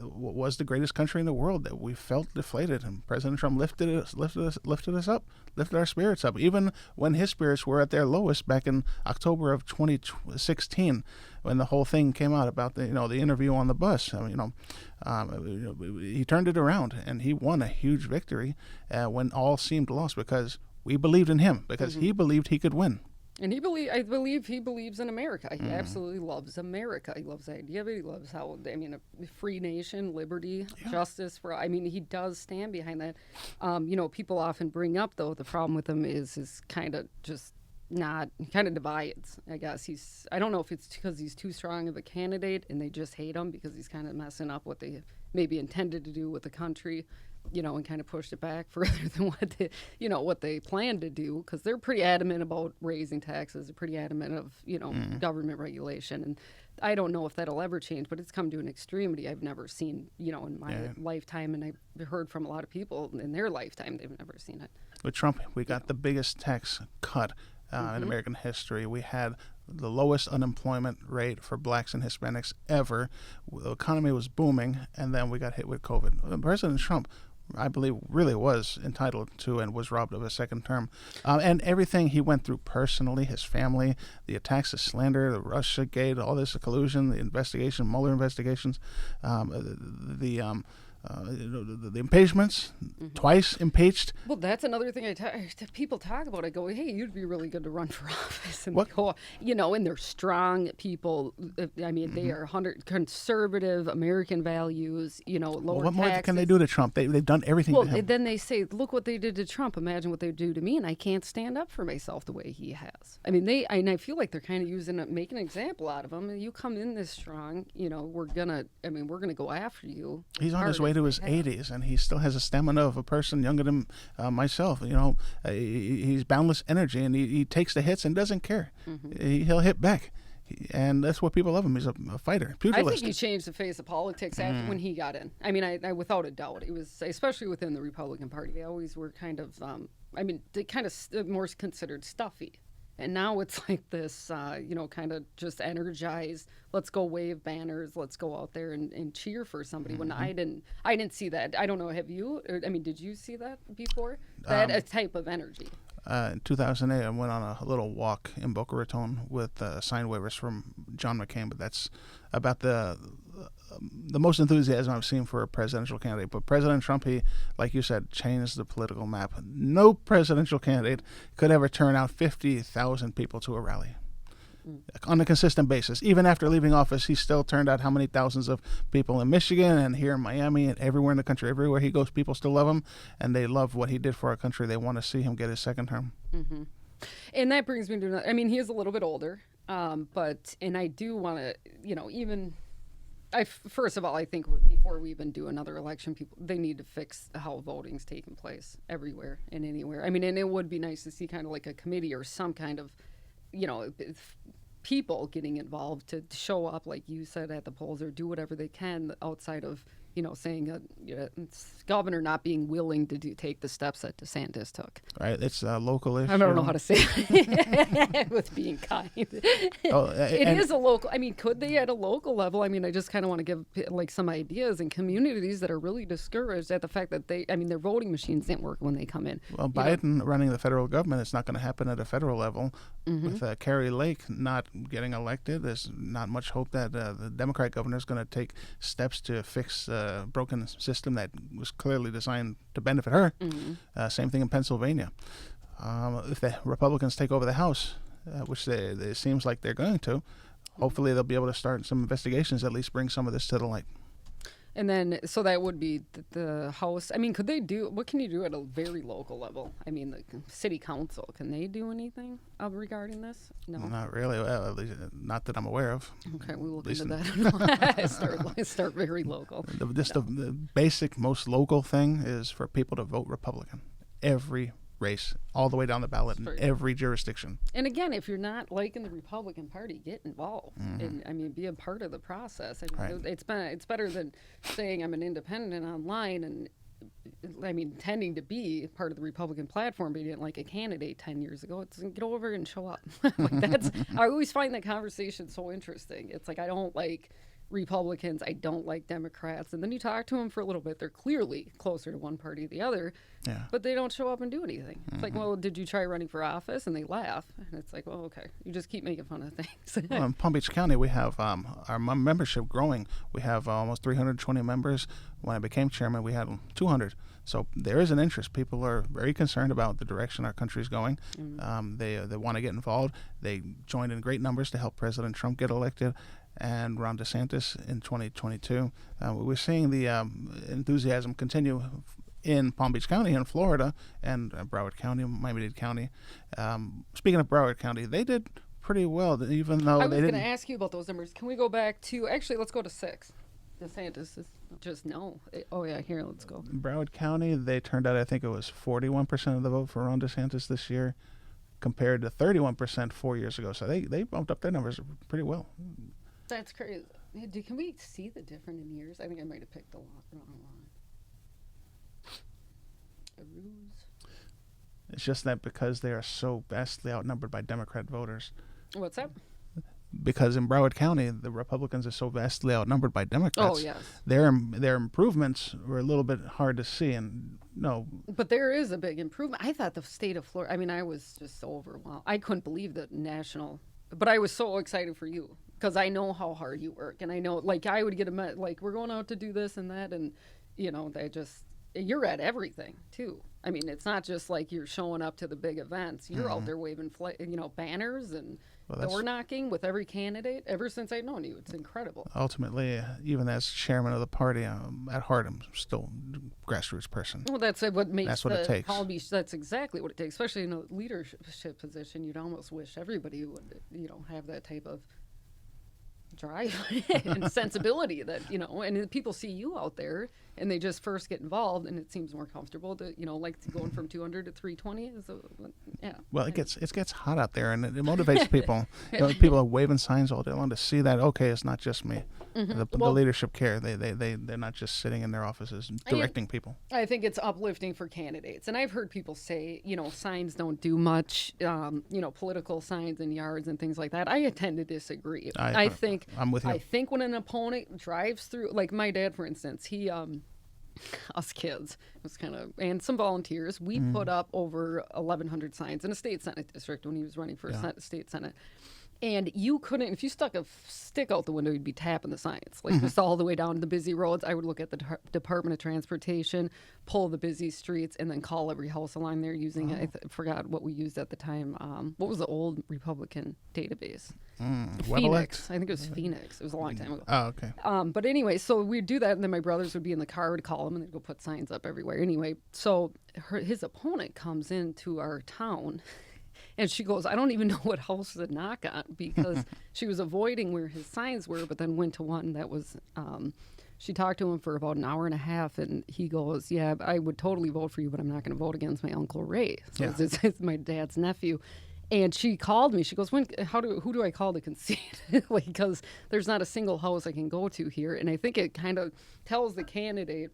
was the greatest country in the world, that we felt deflated, and President Trump lifted us up, lifted our spirits up, even when his spirits were at their lowest back in October of 2016, when the whole thing came out about the interview on the bus. I mean, he turned it around, and he won a huge victory when all seemed lost, because we believed in him, because he believed he could win. And I believe he believes in America. He absolutely loves America. He loves the idea of it. He loves how, I mean, a free nation, liberty, justice for, I mean, he does stand behind that. People often bring up, though, the problem with him is kind of just not, kind of divides, I guess. I don't know if it's because he's too strong of a candidate and they just hate him because he's kind of messing up what they maybe intended to do with the country, and kind of pushed it back further than what they planned to do, because they're pretty adamant about raising taxes. They're pretty adamant of, government regulation. And I don't know if that'll ever change, but it's come to an extremity I've never seen, in my lifetime. And I've heard from a lot of people in their lifetime, they've never seen it. With Trump, we got the biggest tax cut in American history. We had the lowest unemployment rate for blacks and Hispanics ever. The economy was booming, and then we got hit with COVID. President Trump, I believe, really was entitled to and was robbed of a second term. And everything he went through personally, his family, the attacks, the slander, the Russiagate, all this collusion, the investigation, Mueller investigations, the impeachments, twice impeached. Well, that's another thing people talk about. I go, hey, you'd be really good to run for office. And and they're strong people. I mean, they are conservative American values, lower taxes. What more can they do to Trump? They've done everything to him. Well, then they say, look what they did to Trump. Imagine what they do to me, and I can't stand up for myself the way he has. I mean, I feel like they're kind of making an example out of him. You come in this strong, we're gonna go after you. He's on his way to his 80s, and he still has a stamina of a person younger than myself. He's boundless energy, and he takes the hits and doesn't care. He'll hit back, and that's what people love him. He's a fighter, pugilist. I think he changed the face of politics after when he got in. I mean, I without a doubt, it was, especially within the Republican Party, they always were kind of, they kind of more considered stuffy. And now it's like this, kind of just energized. Let's go wave banners. Let's go out there and cheer for somebody. When I didn't see that. I don't know. Have you? Did you see that before? That a type of energy. In 2008, I went on a little walk in Boca Raton with sign waivers from John McCain, but that's about the most enthusiasm I've seen for a presidential candidate. But President Trump, he, like you said, changed the political map. No presidential candidate could ever turn out 50,000 people to a rally on a consistent basis. Even after leaving office, he still turned out how many thousands of people in Michigan and here in Miami and everywhere in the country. Everywhere he goes, people still love him, and they love what he did for our country. They want to see him get his second term. And that brings me to another. He is a little bit older, and I do want to, first of all, I think before we even do another election, they need to fix how voting's taking place everywhere and anywhere. And it would be nice to see kind of like a committee or some kind of, people getting involved to show up, like you said, at the polls or do whatever they can outside of, saying it's governor not being willing to take the steps that DeSantis took. Right, it's a local issue. I don't know how to say it with being kind. It is a local. I mean, could they at a local level? I mean, I just kind of want to give like some ideas in communities that are really discouraged at the fact that their voting machines didn't work when they come in. Well, Biden running the federal government, it's not going to happen at a federal level. With Carrie Lake not getting elected, there's not much hope that the Democrat governor is going to take steps to fix a broken system that was clearly designed to benefit her. Same thing in Pennsylvania. If the Republicans take over the House, which it seems like they're going to, hopefully they'll be able to start some investigations, at least bring some of this to the light. And then, so that would be the House. I mean, what can you do at a very local level? I mean, the city council, can they do anything regarding this? No. Not really. Well, at least not that I'm aware of. Okay, we'll look into that. Start very local. The basic, most local thing is for people to vote Republican. Every race, all the way down the ballot in every jurisdiction. And again, if you're not liking the Republican Party, get involved. And I mean, be a part of the process. I mean, it's better than saying I'm an independent online and I mean, tending to be part of the Republican platform, but you didn't like a candidate 10 years ago. It's get over and show up. I always find that conversation so interesting. It's like, I don't like Republicans, I don't like Democrats, and then you talk to them for a little bit, they're clearly closer to one party or the other, but they don't show up and do anything. It's like, well, did you try running for office? And they laugh, and it's like, well, okay, you just keep making fun of things. Well, in Palm Beach County, we have our membership growing. We have almost 320 members. When I became chairman, we had 200. So there is an interest. People are very concerned about the direction our country is going. They want to get involved. They joined in great numbers to help President Trump get elected and Ron DeSantis in 2022. We're seeing the enthusiasm continue in Palm Beach County in Florida and Broward County, Miami-Dade County. Speaking of Broward County, they did pretty well, even though I was going to ask you about those numbers. Can we go back to, actually, let's go to 6. DeSantis is just no. Oh, yeah, here, let's go. In Broward County, they turned out, I think it was 41% of the vote for Ron DeSantis this year, compared to 31% 4 years ago. So they bumped up their numbers pretty well. That's crazy. Can we see the difference in years? I think I might have picked the wrong one. A ruse. It's just that because they are so vastly outnumbered by Democrat voters. What's that? Because in Broward County, the Republicans are so vastly outnumbered by Democrats. Oh, yes. Their improvements were a little bit hard to see, and no. But there is a big improvement. I thought the state of Florida, I mean, I was just so overwhelmed. I couldn't believe that national, but I was so excited for you because I know how hard you work, and I know, like, I would get like, we're going out to do this and that, and, you're at everything, too. I mean, it's not just like you're showing up to the big events. You're out there waving, banners and door knocking with every candidate. Ever since I've known you, it's incredible. Ultimately, even as chairman of the party, at heart, I'm still a grassroots person. Well, that's what makes that's what it takes. Palm Beach. That's exactly what it takes, especially in a leadership position. You'd almost wish everybody would, have that type of drive and sensibility that, and people see you out there and they just first get involved and it seems more comfortable to, like going from 200 to 320 Well, it gets hot out there and it motivates people. People are waving signs all day long to see that, okay, it's not just me. The leadership care. They're not just sitting in their offices directing people. I think it's uplifting for candidates. And I've heard people say, signs don't do much, political signs in yards and things like that. I tend to disagree. I think I'm with you. I think when an opponent drives through, like my dad, for instance, he, us kids, was and some volunteers, we put up over 1,100 signs in a state senate district when he was running for state senate. And you couldn't, if you stuck a stick out the window, you'd be tapping the signs. Like just all the way down the busy roads. I would look at the Department of Transportation, pull the busy streets, and then call every house along there using, I forgot what we used at the time. What was the old Republican database? Phoenix. I think it was Phoenix. It was a long time ago. Oh, okay. But anyway, so we'd do that, and then my brothers would be in the car, would call them, and they'd go put signs up everywhere. Anyway, so his opponent comes into our town. And she goes, I don't even know what house to knock on because she was avoiding where his signs were, but then went to one that was, she talked to him for about an hour and a half, and he goes, yeah, I would totally vote for you, but I'm not going to vote against my Uncle Ray. So it's my dad's nephew. And she called me. She goes, who do I call to concede? Like, because there's not a single house I can go to here. And I think it kind of tells the candidate,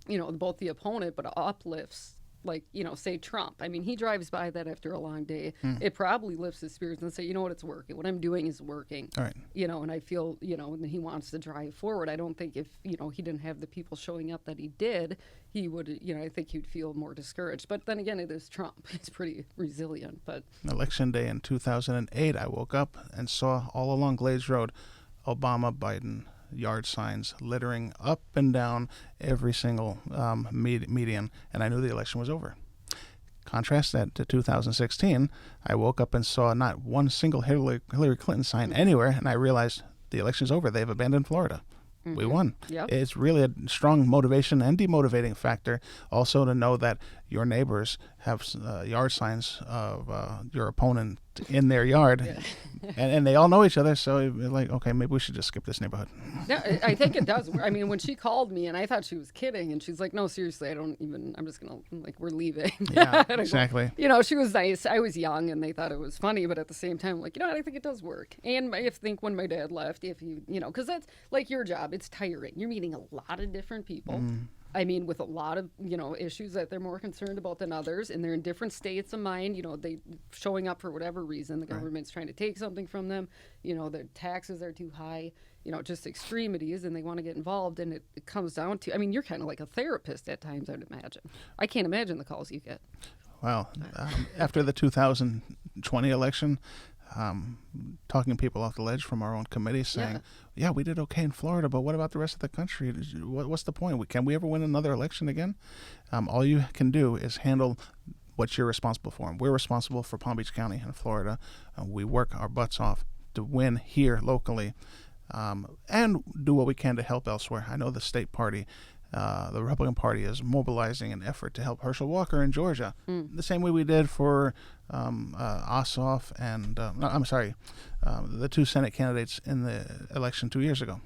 both the opponent, but uplifts, like, say Trump. I mean, he drives by that after a long day. It probably lifts his spirits and say, you know what, it's working. What I'm doing is working. All right. And I feel, that he wants to drive forward. I don't think if, he didn't have the people showing up that he did, he would, I think he'd feel more discouraged. But then again, it is Trump. He's pretty resilient. But Election day in 2008, I woke up and saw all along Glades Road Obama, Biden yard signs littering up and down every single median, and I knew the election was over. Contrast that to 2016, I woke up and saw not one single Hillary Clinton sign anywhere, and I realized the election's over. They've abandoned Florida. We won. Yep. It's really a strong motivation and demotivating factor also to know that your neighbors have yard signs of your opponent in their yard, and they all know each other, so it's like, okay, maybe we should just skip this neighborhood. Yeah, I think it does. I mean, when she called me, and I thought she was kidding, and she's like, no, seriously, I'm just going to, like, we're leaving. Yeah, exactly. She was nice. I was young, and they thought it was funny, but at the same time, like, I think it does work. And I think when my dad left, if you, because that's, like, your job, it's tiring. You're meeting a lot of different people. I mean, with a lot of, issues that they're more concerned about than others, and they're in different states of mind, they showing up for whatever reason. The government's trying to take something from them, their taxes are too high, just extremities, and they want to get involved. And it comes down to, I mean, you're kind of like a therapist at times, I'd imagine. I can't imagine the calls you get. Well, after the 2020 election, talking people off the ledge from our own committee saying, yeah, we did okay in Florida, but what about the rest of the country? What's the point? Can we ever win another election again? All you can do is handle what you're responsible for. And we're responsible for Palm Beach County in Florida. We work our butts off to win here locally and do what we can to help elsewhere. I know the state party, the Republican Party, is mobilizing an effort to help Herschel Walker in Georgia, the same way we did for Ossoff and the two Senate candidates in the election 2 years ago.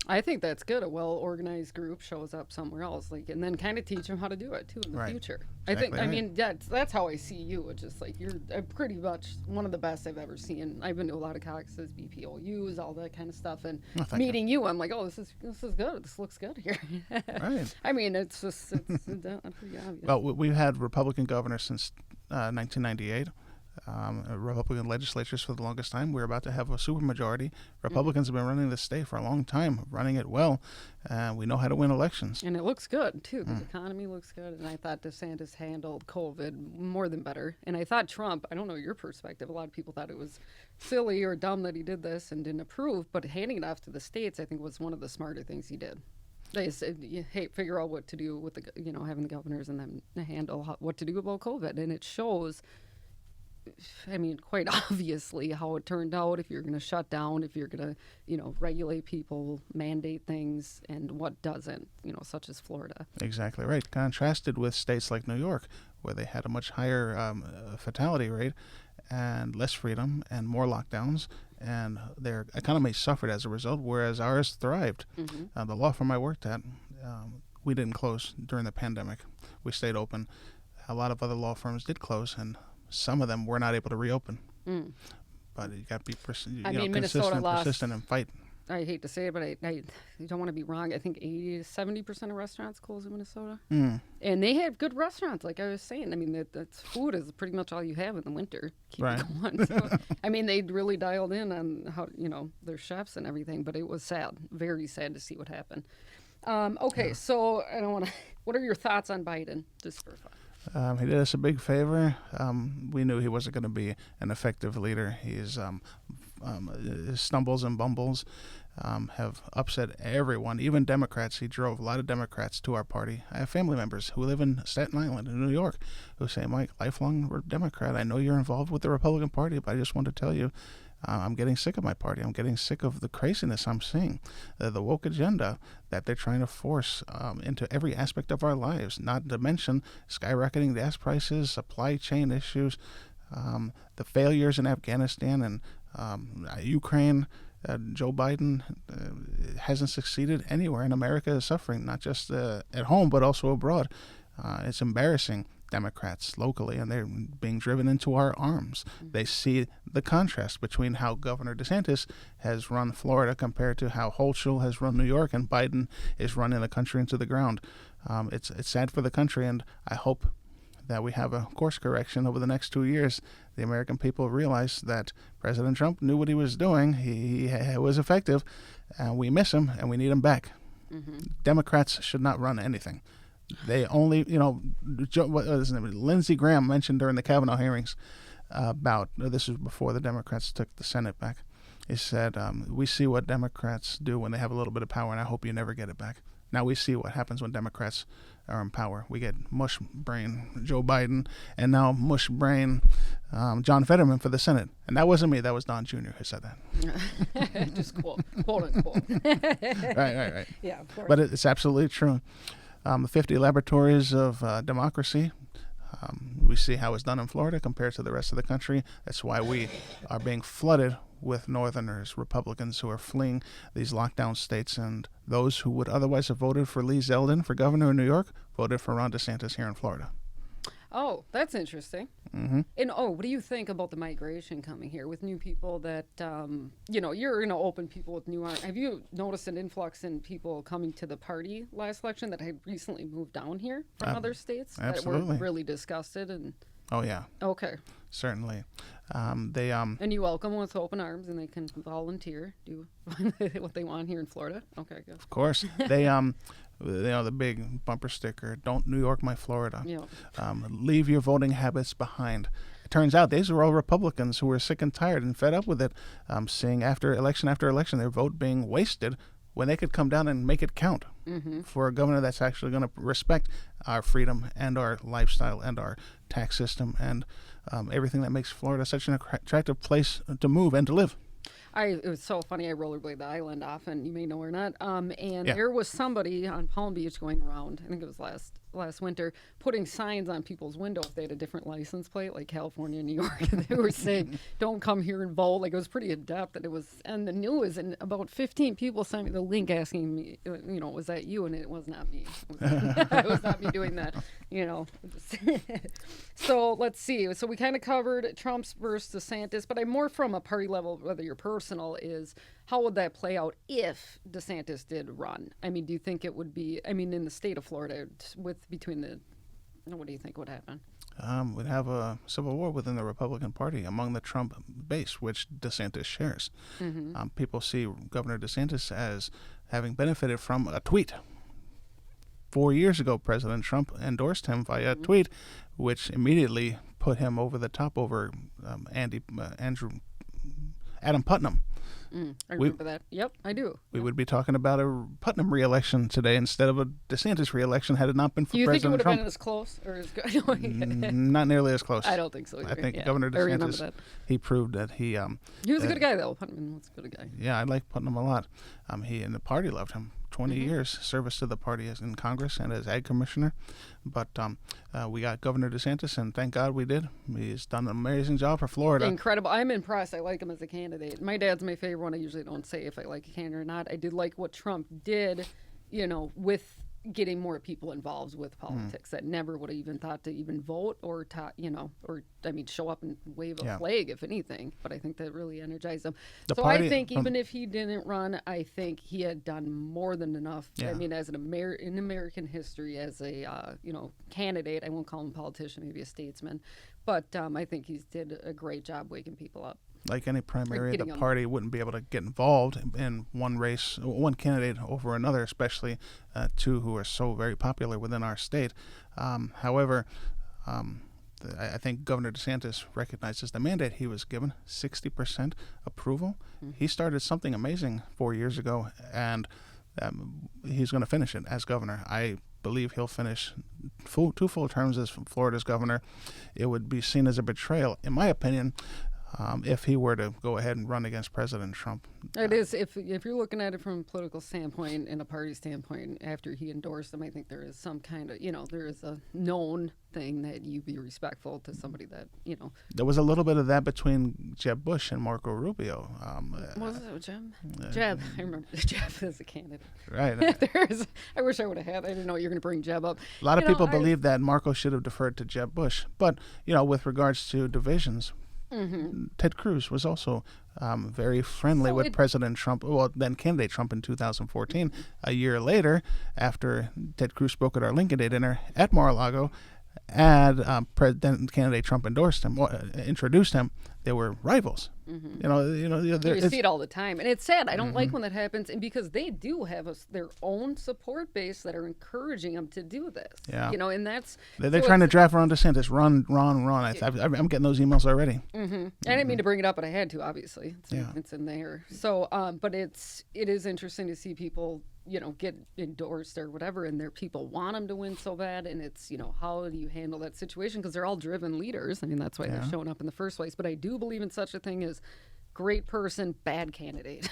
I think that's good. A well-organized group shows up somewhere else, and then kind of teach them how to do it too in the future. Exactly. I mean, that's how I see you. It's just like you're pretty much one of the best I've ever seen. I've been to a lot of caucuses, BPOUs, all that kind of stuff, and meeting you, I'm like, oh, this is good. This looks good here. Right. I mean, it's pretty obvious. Well, we've had Republican governors since 1998. Republican legislatures for the longest time. We're about to have a supermajority. Republicans have been running the state for a long time, running it well. We know how to win elections. And it looks good, too. The economy looks good. And I thought DeSantis handled COVID more than better. And I thought Trump, I don't know your perspective, a lot of people thought it was silly or dumb that he did this and didn't approve. But handing it off to the states, I think, was one of the smarter things he did. They said, hey, figure out what to do with having the governors and then handle what to do about COVID. And it shows, I mean, quite obviously how it turned out, if you're going to shut down, if you're going to, regulate people, mandate things, and what doesn't, such as Florida. Exactly right. Contrasted with states like New York, where they had a much higher fatality rate and less freedom and more lockdowns, and their economy suffered as a result, whereas ours thrived. The law firm I worked at, we didn't close during the pandemic. We stayed open. A lot of other law firms did close, and some of them were not able to reopen. But you got to be consistent and fight. I hate to say it, but I don't want to be wrong. I think 80 to 70% of restaurants close in Minnesota. And they have good restaurants, like I was saying. I mean, that's food is pretty much all you have in the winter. Keep it going. So, I mean, they really dialed in on how, their chefs and everything, but it was sad, very sad to see what happened. So I don't want to, what are your thoughts on Biden, just for fun? He did us a big favor. We knew he wasn't going to be an effective leader. His stumbles and bumbles have upset everyone, even Democrats. He drove a lot of Democrats to our party. I have family members who live in Staten Island in New York who say, Mike, lifelong Democrat, I know you're involved with the Republican Party, but I just want to tell you, I'm getting sick of my party. I'm getting sick of the craziness I'm seeing, the woke agenda that they're trying to force into every aspect of our lives, not to mention skyrocketing gas prices, supply chain issues, the failures in Afghanistan and Ukraine. Joe Biden hasn't succeeded anywhere, and America is suffering, not just at home, but also abroad. It's embarrassing Democrats locally, and they're being driven into our arms. They see the contrast between how Governor Desantis has run Florida compared to how Hochul has run New York, and Biden is running the country into the ground. It's sad for the country, and I hope that we have a course correction over the next 2 years. The American people realize that President Trump knew what he was doing. He was effective, and we miss him, and we need him back. Democrats should not run anything. They only, what is his name? Lindsey Graham mentioned during the Kavanaugh hearings about, this is before the Democrats took the Senate back. He said, we see what Democrats do when they have a little bit of power, and I hope you never get it back. Now we see what happens when Democrats are in power. We get mush brain Joe Biden, and now mush brain John Fetterman for the Senate. And that wasn't me. That was Don Jr. who said that. Just quote unquote. Right. Yeah, of course. But it's absolutely true. The 50 laboratories of democracy, we see how it's done in Florida compared to the rest of the country. That's why we are being flooded with Northerners, Republicans who are fleeing these lockdown states, and those who would otherwise have voted for Lee Zeldin for governor in New York voted for Ron DeSantis here in Florida. Oh, that's interesting. And what do you think about the migration coming here with new people that, you're going to open people with new arms? Have you noticed an influx in people coming to the party last election that had recently moved down here from other states absolutely. That were really disgusted? Oh, yeah. Okay. Certainly. And you welcome them with open arms, and they can volunteer, do what they want here in Florida? Okay, good. Of course. They, the big bumper sticker, "Don't New York my Florida." Yeah. Leave your voting habits behind. It turns out these were all Republicans who were sick and tired and fed up with it, seeing after election their vote being wasted when they could come down and make it count for a governor that's actually going to respect our freedom and our lifestyle and our tax system and everything that makes Florida such an attractive place to move and to live. It was so funny. I rollerblade the island often. You may know or not. There was somebody on Palm Beach going around, I think it was last winter, putting signs on people's windows if they had a different license plate, like California and New York. And they were saying, "Don't come here and vote." Like, it was pretty adept. And it was, and the news, and about 15 people sent me the link asking me, was that you? And it was not me. It was not me doing that. So let's see. So we kind of covered Trump's versus DeSantis, but I'm more from a party level, whether you're personal, is how would that play out if DeSantis did run? I mean, do you think it would be, in the state of Florida, what do you think would happen? We'd have a civil war within the Republican Party among the Trump base, which DeSantis shares. People see Governor DeSantis as having benefited from a tweet. 4 years ago, President Trump endorsed him via a tweet, which immediately put him over the top over Adam Putnam. I remember that. Yep, I do. We would be talking about a Putnam re-election today instead of a DeSantis re-election had it not been for President Trump. Do you think it would have been as close or as good? Not nearly as close. I don't think so either. I think Governor DeSantis, he proved that he was a good guy, though. Putnam was a good guy. Yeah, I like Putnam a lot. He and the party loved him. 20 years service to the party as in Congress and as ag commissioner. But we got Governor DeSantis, and thank God we did. He's done an amazing job for Florida. Incredible. I'm impressed. I like him as a candidate. My dad's my favorite one. I usually don't say if I like a candidate or not. I did like what Trump did, with getting more people involved with politics that never would have even thought to even vote or show up and wave a flag, if anything. But I think that really energized him. I think even if he didn't run, I think he had done more than enough. Yeah. As in American history, as a candidate, I won't call him a politician, maybe a statesman, but I think he did a great job waking people up. Like any primary, the party wouldn't be able to get involved in one race, one candidate over another, especially two who are so very popular within our state. However, I think Governor DeSantis recognizes the mandate he was given, 60% approval. He started something amazing 4 years ago, and he's going to finish it as governor. I believe he'll finish two full terms as Florida's governor. It would be seen as a betrayal, in my opinion, if he were to go ahead and run against President Trump. It is, if you're looking at it from a political standpoint and a party standpoint, after he endorsed him, I think there is some kind of, there is a known thing that you be respectful to somebody that, There was a little bit of that between Jeb Bush and Marco Rubio. Was it Jeb? Jeb. I remember Jeb as a candidate. Right. I wish I would have had. I didn't know you were going to bring Jeb up. A lot of people believe that Marco should have deferred to Jeb Bush. But, with regards to divisions, Ted Cruz was also very friendly with President Trump, then candidate Trump in 2014. A year later, after Ted Cruz spoke at our Lincoln Day dinner at Mar-a-Lago, and President candidate Trump endorsed him, or introduced him, they were rivals. You see it all the time, and it's sad. I don't like when that happens, and because they do have their own support base that are encouraging them to do this. Yeah. And that's they're trying to draft Ron DeSantis. Run. I'm getting those emails already. I didn't mean to bring it up, but I had to. Obviously, it's in there. So, but it is interesting to see people get endorsed or whatever, and their people want them to win so bad, and it's, how do you handle that situation? Because they're all driven leaders. I mean, that's why they're showing up in the first place. But I do believe in such a thing as great person, bad candidate.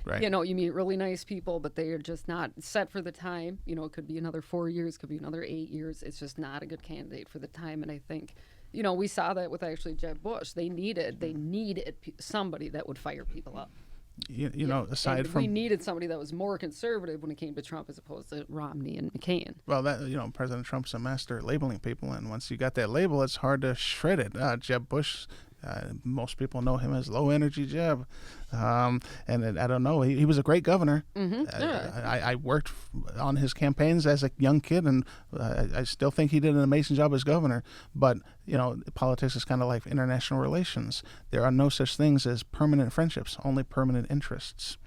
Right. You meet really nice people, but they are just not set for the time. It could be another 4 years, could be another 8 years. It's just not a good candidate for the time, and I think, we saw that with actually Jeb Bush. They needed somebody that would fire people up. Aside from, we needed somebody that was more conservative when it came to Trump as opposed to Romney and McCain. Well, President Trump's a master at labeling people, and once you got that label, it's hard to shred it. Jeb Bush, most people know him as low energy Jeb, and I don't know. He was a great governor. I worked on his campaigns as a young kid, and I still think he did an amazing job as governor. But politics is kind of like international relations. There are no such things as permanent friendships, only permanent interests.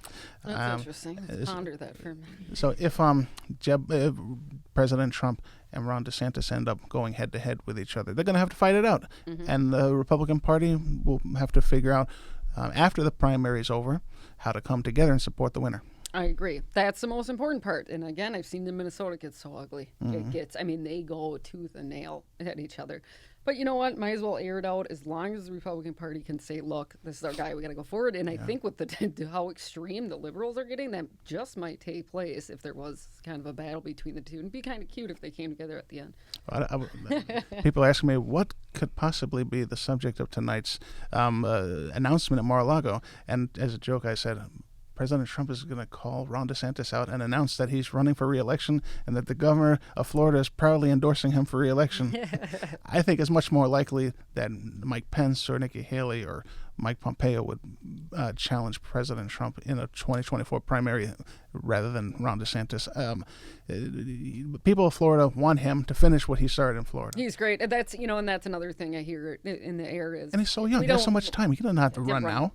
That's interesting. Let's ponder that for a minute. So if President Trump and Ron DeSantis end up going head to head with each other, they're going to have to fight it out, and the Republican Party will have to figure out after the primary is over how to come together and support the winner. I agree. That's the most important part. And again, I've seen the Minnesota get so ugly. They go tooth and nail at each other. But you know what? Might as well air it out as long as the Republican Party can say, look, this is our guy. We got to go forward. And I think with how extreme the liberals are getting, that just might take place if there was kind of a battle between the two. And it'd be kind of cute if they came together at the end. People ask me what could possibly be the subject of tonight's announcement at Mar-a-Lago. And as a joke, I said, President Trump is going to call Ron DeSantis out and announce that he's running for re-election and that the governor of Florida is proudly endorsing him for re-election. I think it's much more likely that Mike Pence or Nikki Haley or Mike Pompeo would challenge President Trump in a 2024 primary rather than Ron DeSantis. People of Florida want him to finish what he started in Florida. He's great. And that's another thing I hear in the air is... And he's so young. He has so much time. He doesn't have to run now.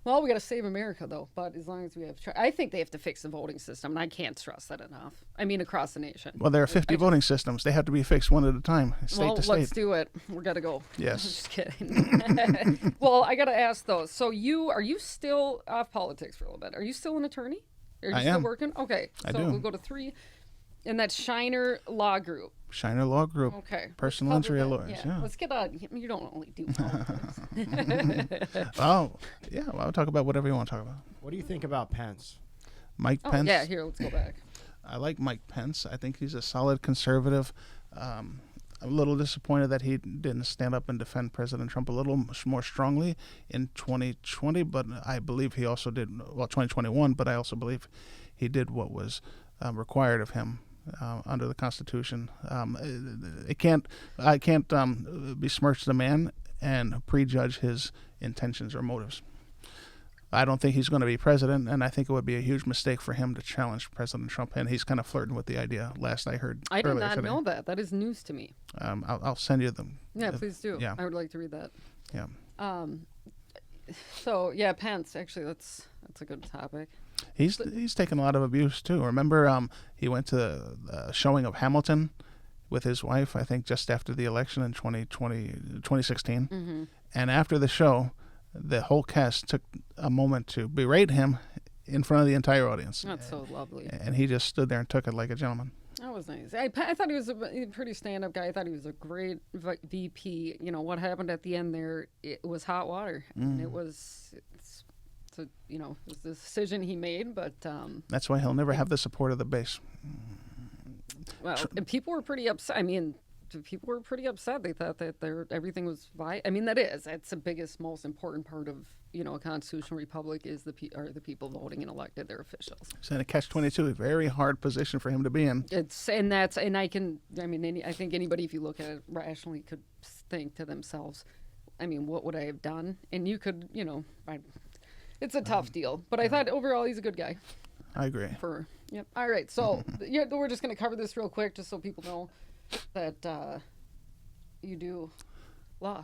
Well, we got to save America, though. But as long as we have... I think they have to fix the voting system, and I can't stress that enough. I mean, across the nation. Well, there are 50 voting systems. They have to be fixed one at a time, state to state. Let's do it. We got to go. Yes. Just kidding. Well, I got to ask, though. So are you still off politics for a little bit? Are you still an attorney? Are you still working? Okay. I so do. We'll go to 3. And that's Shiner Law Group. Shiner Law Group. Okay. Personal injury lawyers. Yeah. Let's get on. You don't only do politics. Well, I'll talk about whatever you want to talk about. What do you think about Pence? Mike Pence. Yeah, here, let's go back. I like Mike Pence. I think he's a solid conservative. I'm a little disappointed that he didn't stand up and defend President Trump a little more strongly in 2020, but I believe he also did, 2021, but I also believe he did what was required of him under the Constitution. I can't besmirch the man and prejudge his intentions or motives. I don't think he's going to be president, and I think it would be a huge mistake for him to challenge President Trump, and he's kind of flirting with the idea. Last I heard, I did not today. know that. That is news to me. I'll send you them. Yeah, please do. Yeah. I would like to read that. Yeah. So Pence. Actually, that's a good topic. He's taken a lot of abuse too. Remember, he went to the showing of Hamilton with his wife, I think, just after the election in 2016, Mm-hmm. and after the show, the whole cast took a moment to berate him in front of the entire audience. That's so lovely. And he just stood there and took it like a gentleman. That was nice. I thought he was a pretty stand-up guy. I thought he was a great VP. You know, what happened at the end there, it was hot water. And it was, it was the decision he made, but... That's why he'll never have the support of the base. Well, and people were pretty upset. I mean, people were pretty upset. They thought that everything was that's the biggest, most important part of a constitutional republic is the people voting and elected their officials. It's in a catch-22, a very hard position for him to be in. I think anybody, if you look at it rationally, could think to themselves, I mean, what would I have done? And you could, it's a tough deal. But I thought overall he's a good guy. I agree. Yep. All right. So we're just going to cover this real quick, just so people know that you do law.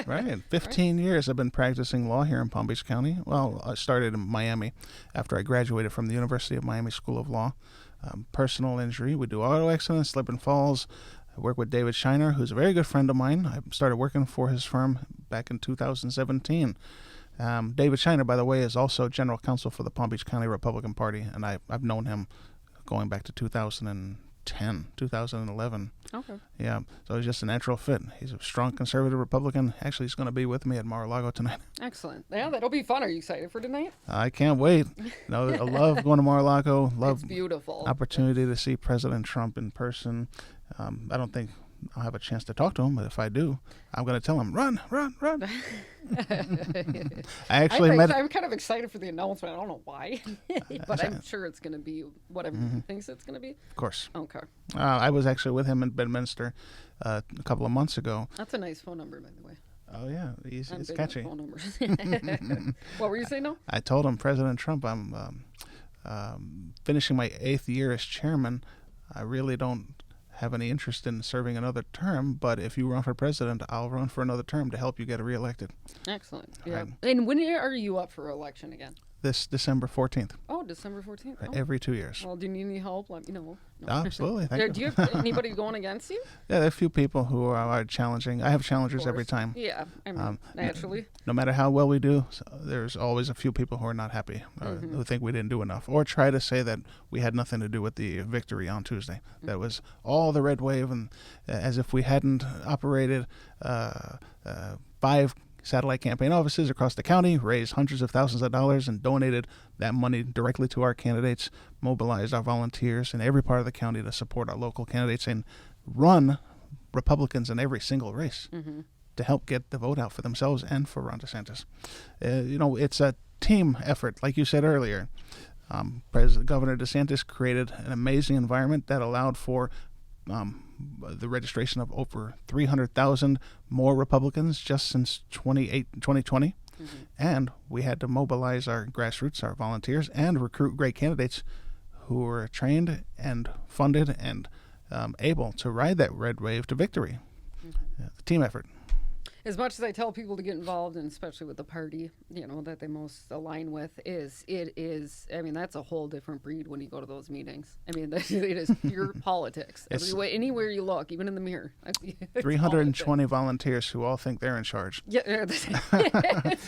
Right. 15 years I've been practicing law here in Palm Beach County. Well, I started in Miami after I graduated from the University of Miami School of Law. Personal injury. We do auto accidents, slip and falls. I work with David Shiner, who's a very good friend of mine. I started working for his firm back in 2017. David Shiner, by the way, is also general counsel for the Palm Beach County Republican Party, and I've known him going back to 2011. Okay. Yeah, so he's just a natural fit. He's a strong conservative Republican. Actually, he's going to be with me at Mar-a-Lago tonight. Excellent. Yeah, that'll be fun. Are you excited for tonight? I can't wait. I love going to Mar-a-Lago. Love it's beautiful. Opportunity to see President Trump in person. I don't think I'll have a chance to talk to him, but if I do, I'm going to tell him, run. I'm kind of excited for the announcement. I don't know why, but I'm sure it's going to be what everyone thinks it's going to be. Of course. Okay. I was actually with him in Bedminster a couple of months ago. That's a nice phone number, by the way. Oh, yeah. It's catchy. Phone numbers. What were you saying, no? I told him, President Trump, I'm finishing my 8th year as chairman. I really don't have any interest in serving another term, but if you run for president, I'll run for another term to help you get reelected. Excellent. Yeah. And when are you up for election again? This December 14th. Oh, December 14th. Oh. Every 2 years. Well, do you need any help? Let me know. No. Absolutely. Thank you. Do you have anybody going against you? Yeah, there are a few people who are challenging. I have challengers every time. Yeah, I mean, naturally. No matter how well we do, there's always a few people who are not happy, who think we didn't do enough, or try to say that we had nothing to do with the victory on Tuesday. That was all the red wave, and as if we hadn't operated 5 satellite campaign offices across the county, raised hundreds of thousands of dollars, and donated that money directly to our candidates, mobilized our volunteers in every part of the county to support our local candidates, and run Republicans in every single race to help get the vote out for themselves and for Ron DeSantis. It's a team effort, like you said earlier. Governor DeSantis created an amazing environment that allowed for the registration of over 300,000 more Republicans just since 2020. And we had to mobilize our grassroots, our volunteers, and recruit great candidates who were trained and funded and able to ride that red wave to victory. The team effort. As much as I tell people to get involved, and especially with the party, that they most align with, that's a whole different breed when you go to those meetings. I mean, it is pure politics. Anywhere you look, even in the mirror. 320 volunteers who all think they're in charge. Yeah, it's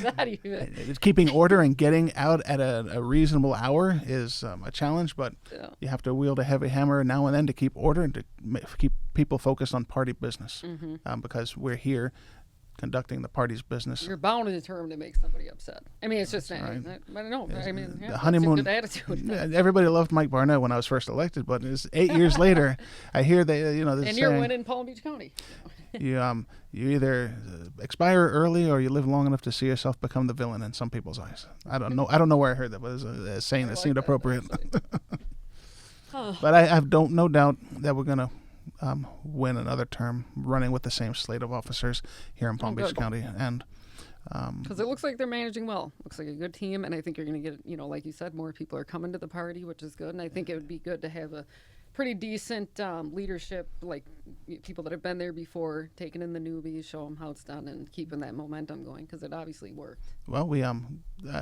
not even. Keeping order and getting out at a reasonable hour is a challenge, but you have to wield a heavy hammer now and then to keep order and to keep people focused on party business, because we're here conducting the party's business. You're bound and determined to make somebody upset. I mean, it's just, right. I don't know. I mean, the honeymoon. That's a good attitude. Everybody loved Mike Barnett when I was first elected, but it's 8 years later, I hear they, and you're winning Palm Beach County. You either expire early or you live long enough to see yourself become the villain in some people's eyes. I don't know where I heard that, but it's a saying that seemed appropriate. But I have no doubt that we're gonna win another term running with the same slate of officers here in Palm Beach County. And because it looks like they're managing well. Looks like a good team, and I think you're going to get, like you said, more people are coming to the party, which is good. And I think it would be good to have a pretty decent leadership, like people that have been there before, taking in the newbies, show them how it's done, and keeping that momentum going, because it obviously worked. Well, we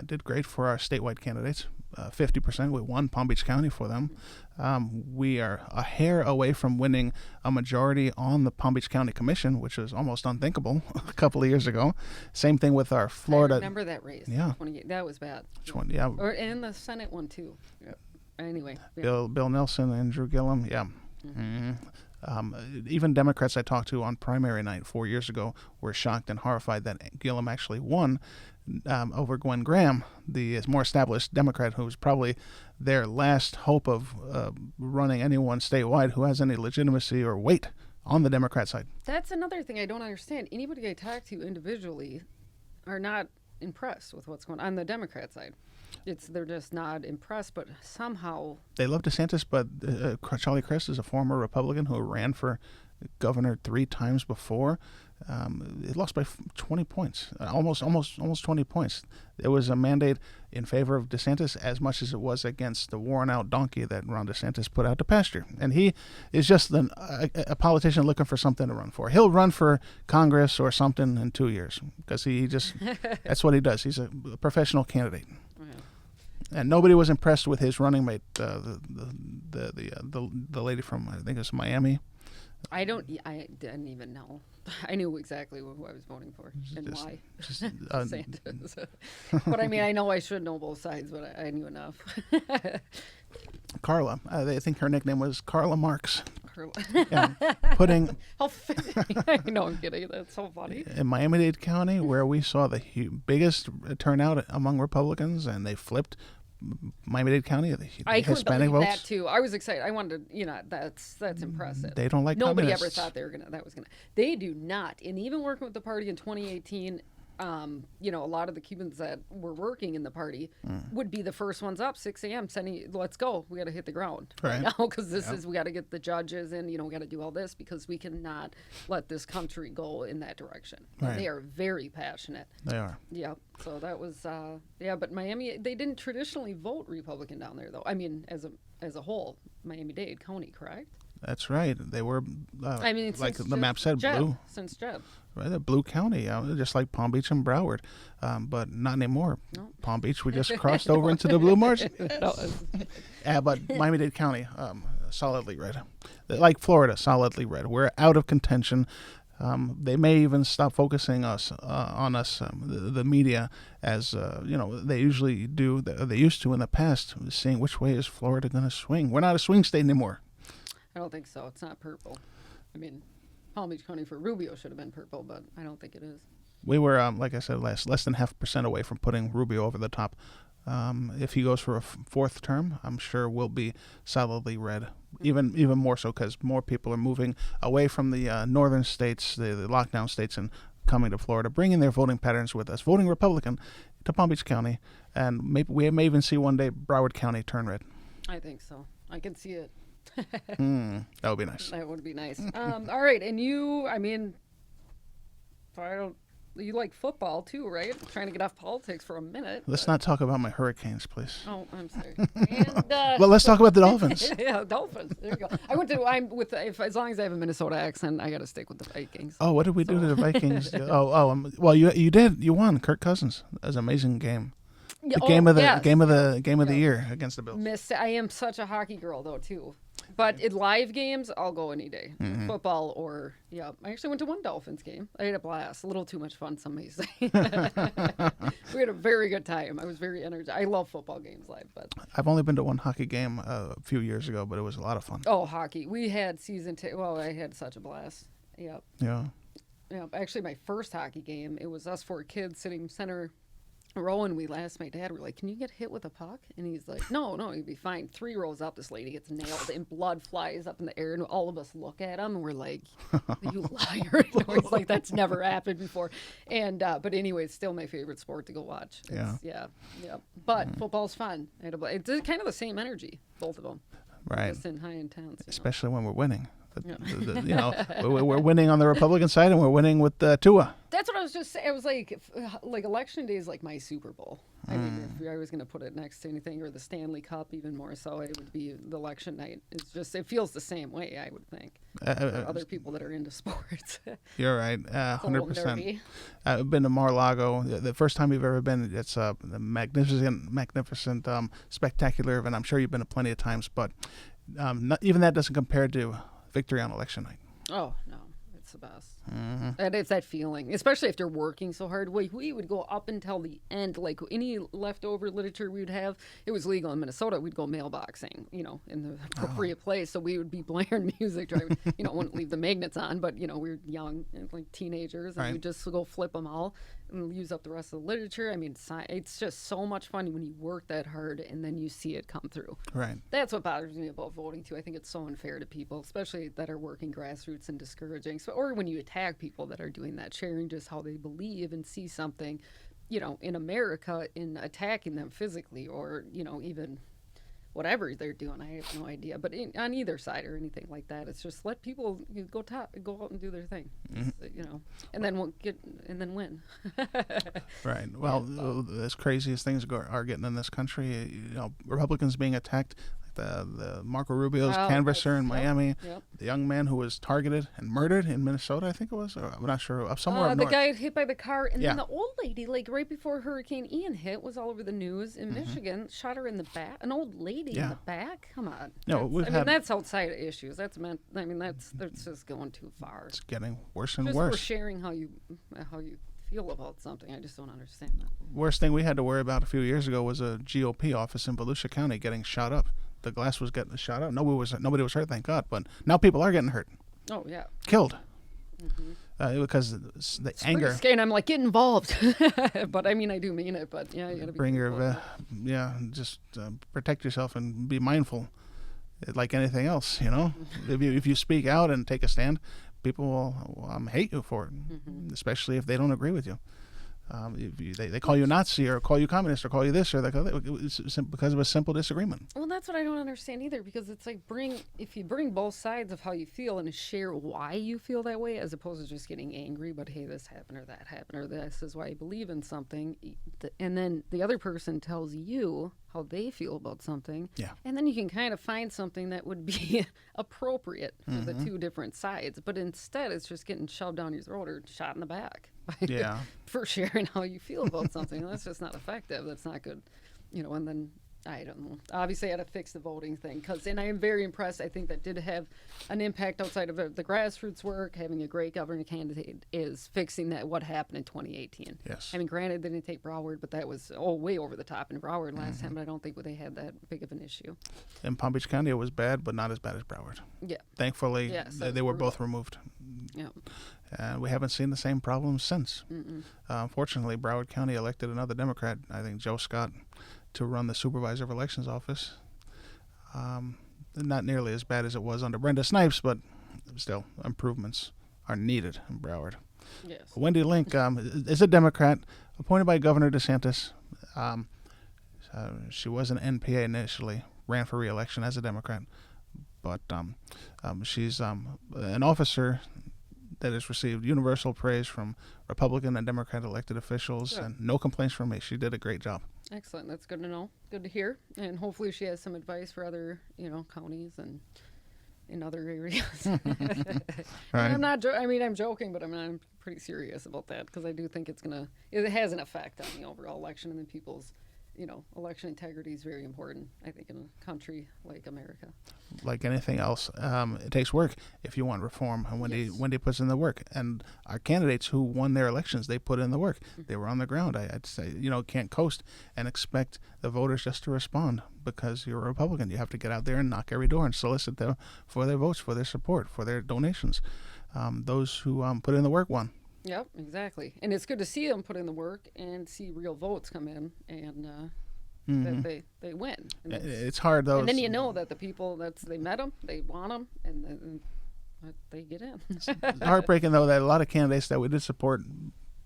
did great for our statewide candidates. 50%. We won Palm Beach County for them. We are a hair away from winning a majority on the Palm Beach County Commission, which was almost unthinkable a couple of years ago. Same thing with our Florida. I remember that race. Yeah. 28. That was bad. Yeah. And the Senate one, too. Yeah. Anyway. Yeah. Bill Nelson and Drew Gillum. Yeah. Even Democrats I talked to on primary night 4 years ago were shocked and horrified that Gillum actually won over Gwen Graham, the more established Democrat who was probably their last hope of running anyone statewide who has any legitimacy or weight on the Democrat side. That's another thing I don't understand. Anybody I talk to individually are not impressed with what's going on the Democrat side. They're just not impressed, but somehow they love DeSantis, but Charlie Crist is a former Republican who ran for governor 3 times before. It lost by 20 points, almost 20 points. There was a mandate in favor of DeSantis as much as it was against the worn-out donkey that Ron DeSantis put out to pasture. And he is just a politician looking for something to run for. He'll run for Congress or something in 2 years because he just that's what he does. He's a professional candidate. And nobody was impressed with his running mate, the lady from, I think it was Miami. I didn't even know. I knew exactly who I was voting for and why. DeSantis. But I mean, I know I should know both sides, but I knew enough. Carla. I think her nickname was Carla Marx. Carla. Yeah, putting. How fitting. I know, I'm kidding. That's so funny. In Miami-Dade County, where we saw the biggest turnout among Republicans, and they flipped Miami-Dade County, the I couldn't Hispanic believe votes. That too. I was excited. I wanted to, that's impressive. They don't like Nobody communists. ever thought that was gonna. They do not. And even working with the party in 2018, a lot of the Cubans that were working in the party would be the first ones up 6 a.m. sending, let's go. We got to hit the ground right now because we got to get the judges in. We got to do all this because we cannot let this country go in that direction. Right. They are very passionate. They are. Yeah. So that was but Miami, they didn't traditionally vote Republican down there though. I mean, as a whole, Miami-Dade County, correct? That's right. They were, like the map said, blue. Since Jeb. Right, a blue county, just like Palm Beach and Broward. But not anymore. No. Palm Beach, we just crossed over into the blue margin. But Miami-Dade County, solidly red. Like Florida, solidly red. We're out of contention. They may even stop focusing on us, the media, as they usually do. They used to in the past, seeing which way is Florida going to swing. We're not a swing state anymore. I don't think so. It's not purple. I mean, Palm Beach County for Rubio should have been purple, but I don't think it is. We were, like I said, less than 0.5% away from putting Rubio over the top. If he goes for a fourth term, I'm sure we'll be solidly red. Even more so because more people are moving away from the northern states, the lockdown states, and coming to Florida, bringing their voting patterns with us, voting Republican to Palm Beach County, and maybe we may even see one day Broward County turn red. I think so. I can see it. That would be nice. That would be nice. All right, and you like football too, right? Trying to get off politics for a minute. Let's not talk about my Hurricanes, please. Oh, I'm sorry. And, well, let's talk about the Dolphins. Yeah, Dolphins. There you go. As long as I have a Minnesota accent, I got to stick with the Vikings. Oh, what did we do to the Vikings? Well, you did. You won. Kirk Cousins. That was an amazing game. The game of the year against the Bills. I am such a hockey girl though too, but in live games I'll go any day. Football or I actually went to one Dolphins game. I had a blast. A little too much fun, some may say. We had a very good time. I was very energized. I love football games live, but I've only been to one hockey game a few years ago, but it was a lot of fun. Oh, hockey! We had I had such a blast. Yep. Yeah. Yeah. Actually, my first hockey game, it was us 4 kids sitting center row, and we asked my dad, we're like, can you get hit with a puck? And he's like, no, you'd be fine. 3 rows up, this lady gets nailed and blood flies up in the air, and all of us look at him and we're like, you liar. He's like, that's never happened before. And but anyway, it's still my favorite sport to go watch. Yeah. But football's fun. It's kind of the same energy, both of them. Right. Just in high intense. Especially when we're winning. We're winning on the Republican side, and we're winning with Tua. That's what I was just saying. I was like election day is like my Super Bowl. I mean, if I was going to put it next to anything, or the Stanley Cup, even more so, it would be the election night. It feels the same way, I would think. For other people that are into sports. You're right, 100%. I've been to Mar-a-Lago. The first time you've ever been, it's a magnificent, spectacular event. I'm sure you've been to plenty of times, but even that doesn't compare to victory on election night. Oh, no. It's the best. And it's that feeling, especially after working so hard. We would go up until the end. Like any leftover literature we would have, it was legal in Minnesota. We'd go mailboxing, in the appropriate place. So we would be blaring music, driving. Wouldn't leave the magnets on, but we were young, like teenagers, and we'd just go flip them all and use up the rest of the literature. I mean, it's just so much fun when you work that hard and then you see it come through. Right. That's what bothers me about voting too. I think it's so unfair to people, especially that are working grassroots and discouraging. So, or when you attack people that are doing that, sharing just how they believe and see something, in America, in attacking them physically or even whatever they're doing. I have no idea. But on either side or anything like that, it's just let people go out and do their thing, and then win. Right. Well, as crazy as things are getting in this country, Republicans being attacked. The Marco Rubio's canvasser in Miami, the young man who was targeted and murdered in Minnesota, I think it was. I'm not sure. Somewhere up the north. guy hit by the car, and then the old lady, like right before Hurricane Ian hit, was all over the news in Michigan. Shot her in the back. An old lady in the back. Come on. No, that's outside of issues. That's just going too far. It's getting worse and just worse. For sharing how you feel about something. I just don't understand that. Worst thing we had to worry about a few years ago was a GOP office in Volusia County getting shot up. The glass was getting shot up. Nobody was hurt, thank God. But now people are getting hurt. Oh yeah. Killed. Because the anger. And I'm like, get involved. But I mean, I do mean it. But yeah, you gotta be. Bring your just protect yourself and be mindful. Like anything else, if you speak out and take a stand, people will hate you for it, especially if they don't agree with you. They call you Nazi or call you communist or call you this or that because of a simple disagreement. Well, that's what I don't understand either, because it's like if you bring both sides of how you feel and share why you feel that way, as opposed to just getting angry, but hey, this happened or that happened or this is why I believe in something, and then the other person tells you how they feel about something, and then you can kind of find something that would be appropriate for the two different sides, but instead it's just getting shoved down your throat or shot in the back. For sharing how you feel about something. That's just not effective. That's not good. And then I don't know. Obviously, I had to fix the voting thing and I am very impressed. I think that did have an impact outside of the grassroots work. Having a great governor candidate is fixing what happened in 2018. Yes. I mean, granted, they didn't take Broward, but that was way over the top in Broward last time. But I don't think they had that big of an issue. In Palm Beach County, it was bad, but not as bad as Broward. Yeah. Thankfully, they were both removed. Yeah. And we haven't seen the same problems since. Fortunately, Broward County elected another Democrat, I think Joe Scott, to run the supervisor of elections office. Not nearly as bad as it was under Brenda Snipes, but still, improvements are needed in Broward. Yes. Wendy Link is a Democrat appointed by Governor Desantis. She was an NPA initially, ran for re-election as a Democrat, but she's an officer that has received universal praise from Republican and Democrat elected officials, and no complaints from me. She did a great job. Excellent. That's good to know. Good to hear. And hopefully she has some advice for other, counties and in other areas. Right. I'm not. I'm joking, but I'm pretty serious about that, because I do think it has an effect on the overall election, and then people's, election integrity is very important, I think, in a country like America. Like anything else, it takes work if you want reform. And Wendy puts in the work. And our candidates who won their elections, they put in the work. They were on the ground. I'd say, can't coast and expect the voters just to respond because you're a Republican. You have to get out there and knock every door and solicit them for their votes, for their support, for their donations. Those who put in the work won. Yep, exactly. And it's good to see them put in the work and see real votes come in, and that they win. And it's hard, though. And then that the people, they met them, they want them, and then they get in. It's heartbreaking, though, that a lot of candidates that we did support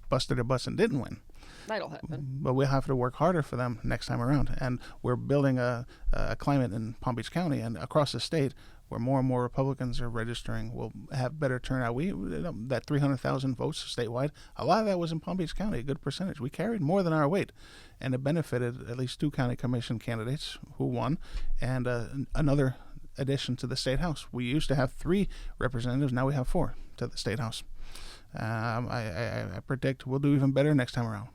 busted their butts and didn't win. That'll happen. But we'll have to work harder for them next time around. And we're building a climate in Palm Beach County and across the state where more and more Republicans are registering. We'll have better turnout. That 300,000 votes statewide, a lot of that was in Palm Beach County, a good percentage. We carried more than our weight, and it benefited at least 2 county commission candidates who won, and another addition to the state house. We used to have 3 representatives, now we have 4 to the state house. I predict we'll do even better next time around.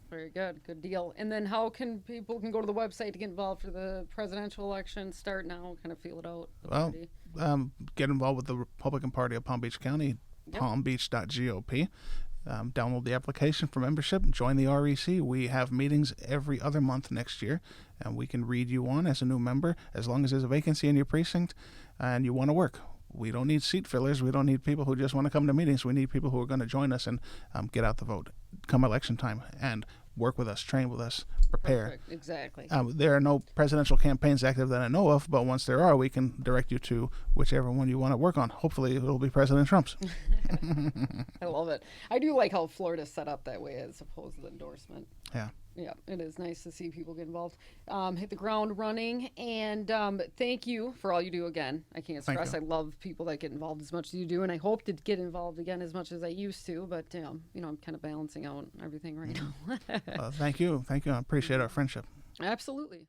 Very good. Good deal. And then how can people go to the website to get involved for the presidential election? Start now, kind of feel it out. Well, get involved with the Republican Party of Palm Beach County. Yep. palmbeach.gop. Download the application for membership. Join the REC. We have meetings every other month next year, and we can read you on as a new member as long as there's a vacancy in your precinct and you want to work. We don't need seat fillers. We don't need people who just want to come to meetings. We need people who are going to join us and get out the vote come election time and work with us, train with us, prepare. Perfect. Exactly. There are no presidential campaigns active that I know of, but once there are, we can direct you to whichever one you want to work on. Hopefully, it'll be President Trump's. I love it. I do like how Florida's set up that way as opposed to the endorsement. Yeah. Yeah, it is nice to see people get involved, hit the ground running, and thank you for all you do again. I can't Thank stress you. I love people that get involved as much as you do, and I hope to get involved again as much as I used to, but I'm kind of balancing out everything right now. Thank you. I appreciate our friendship. Absolutely.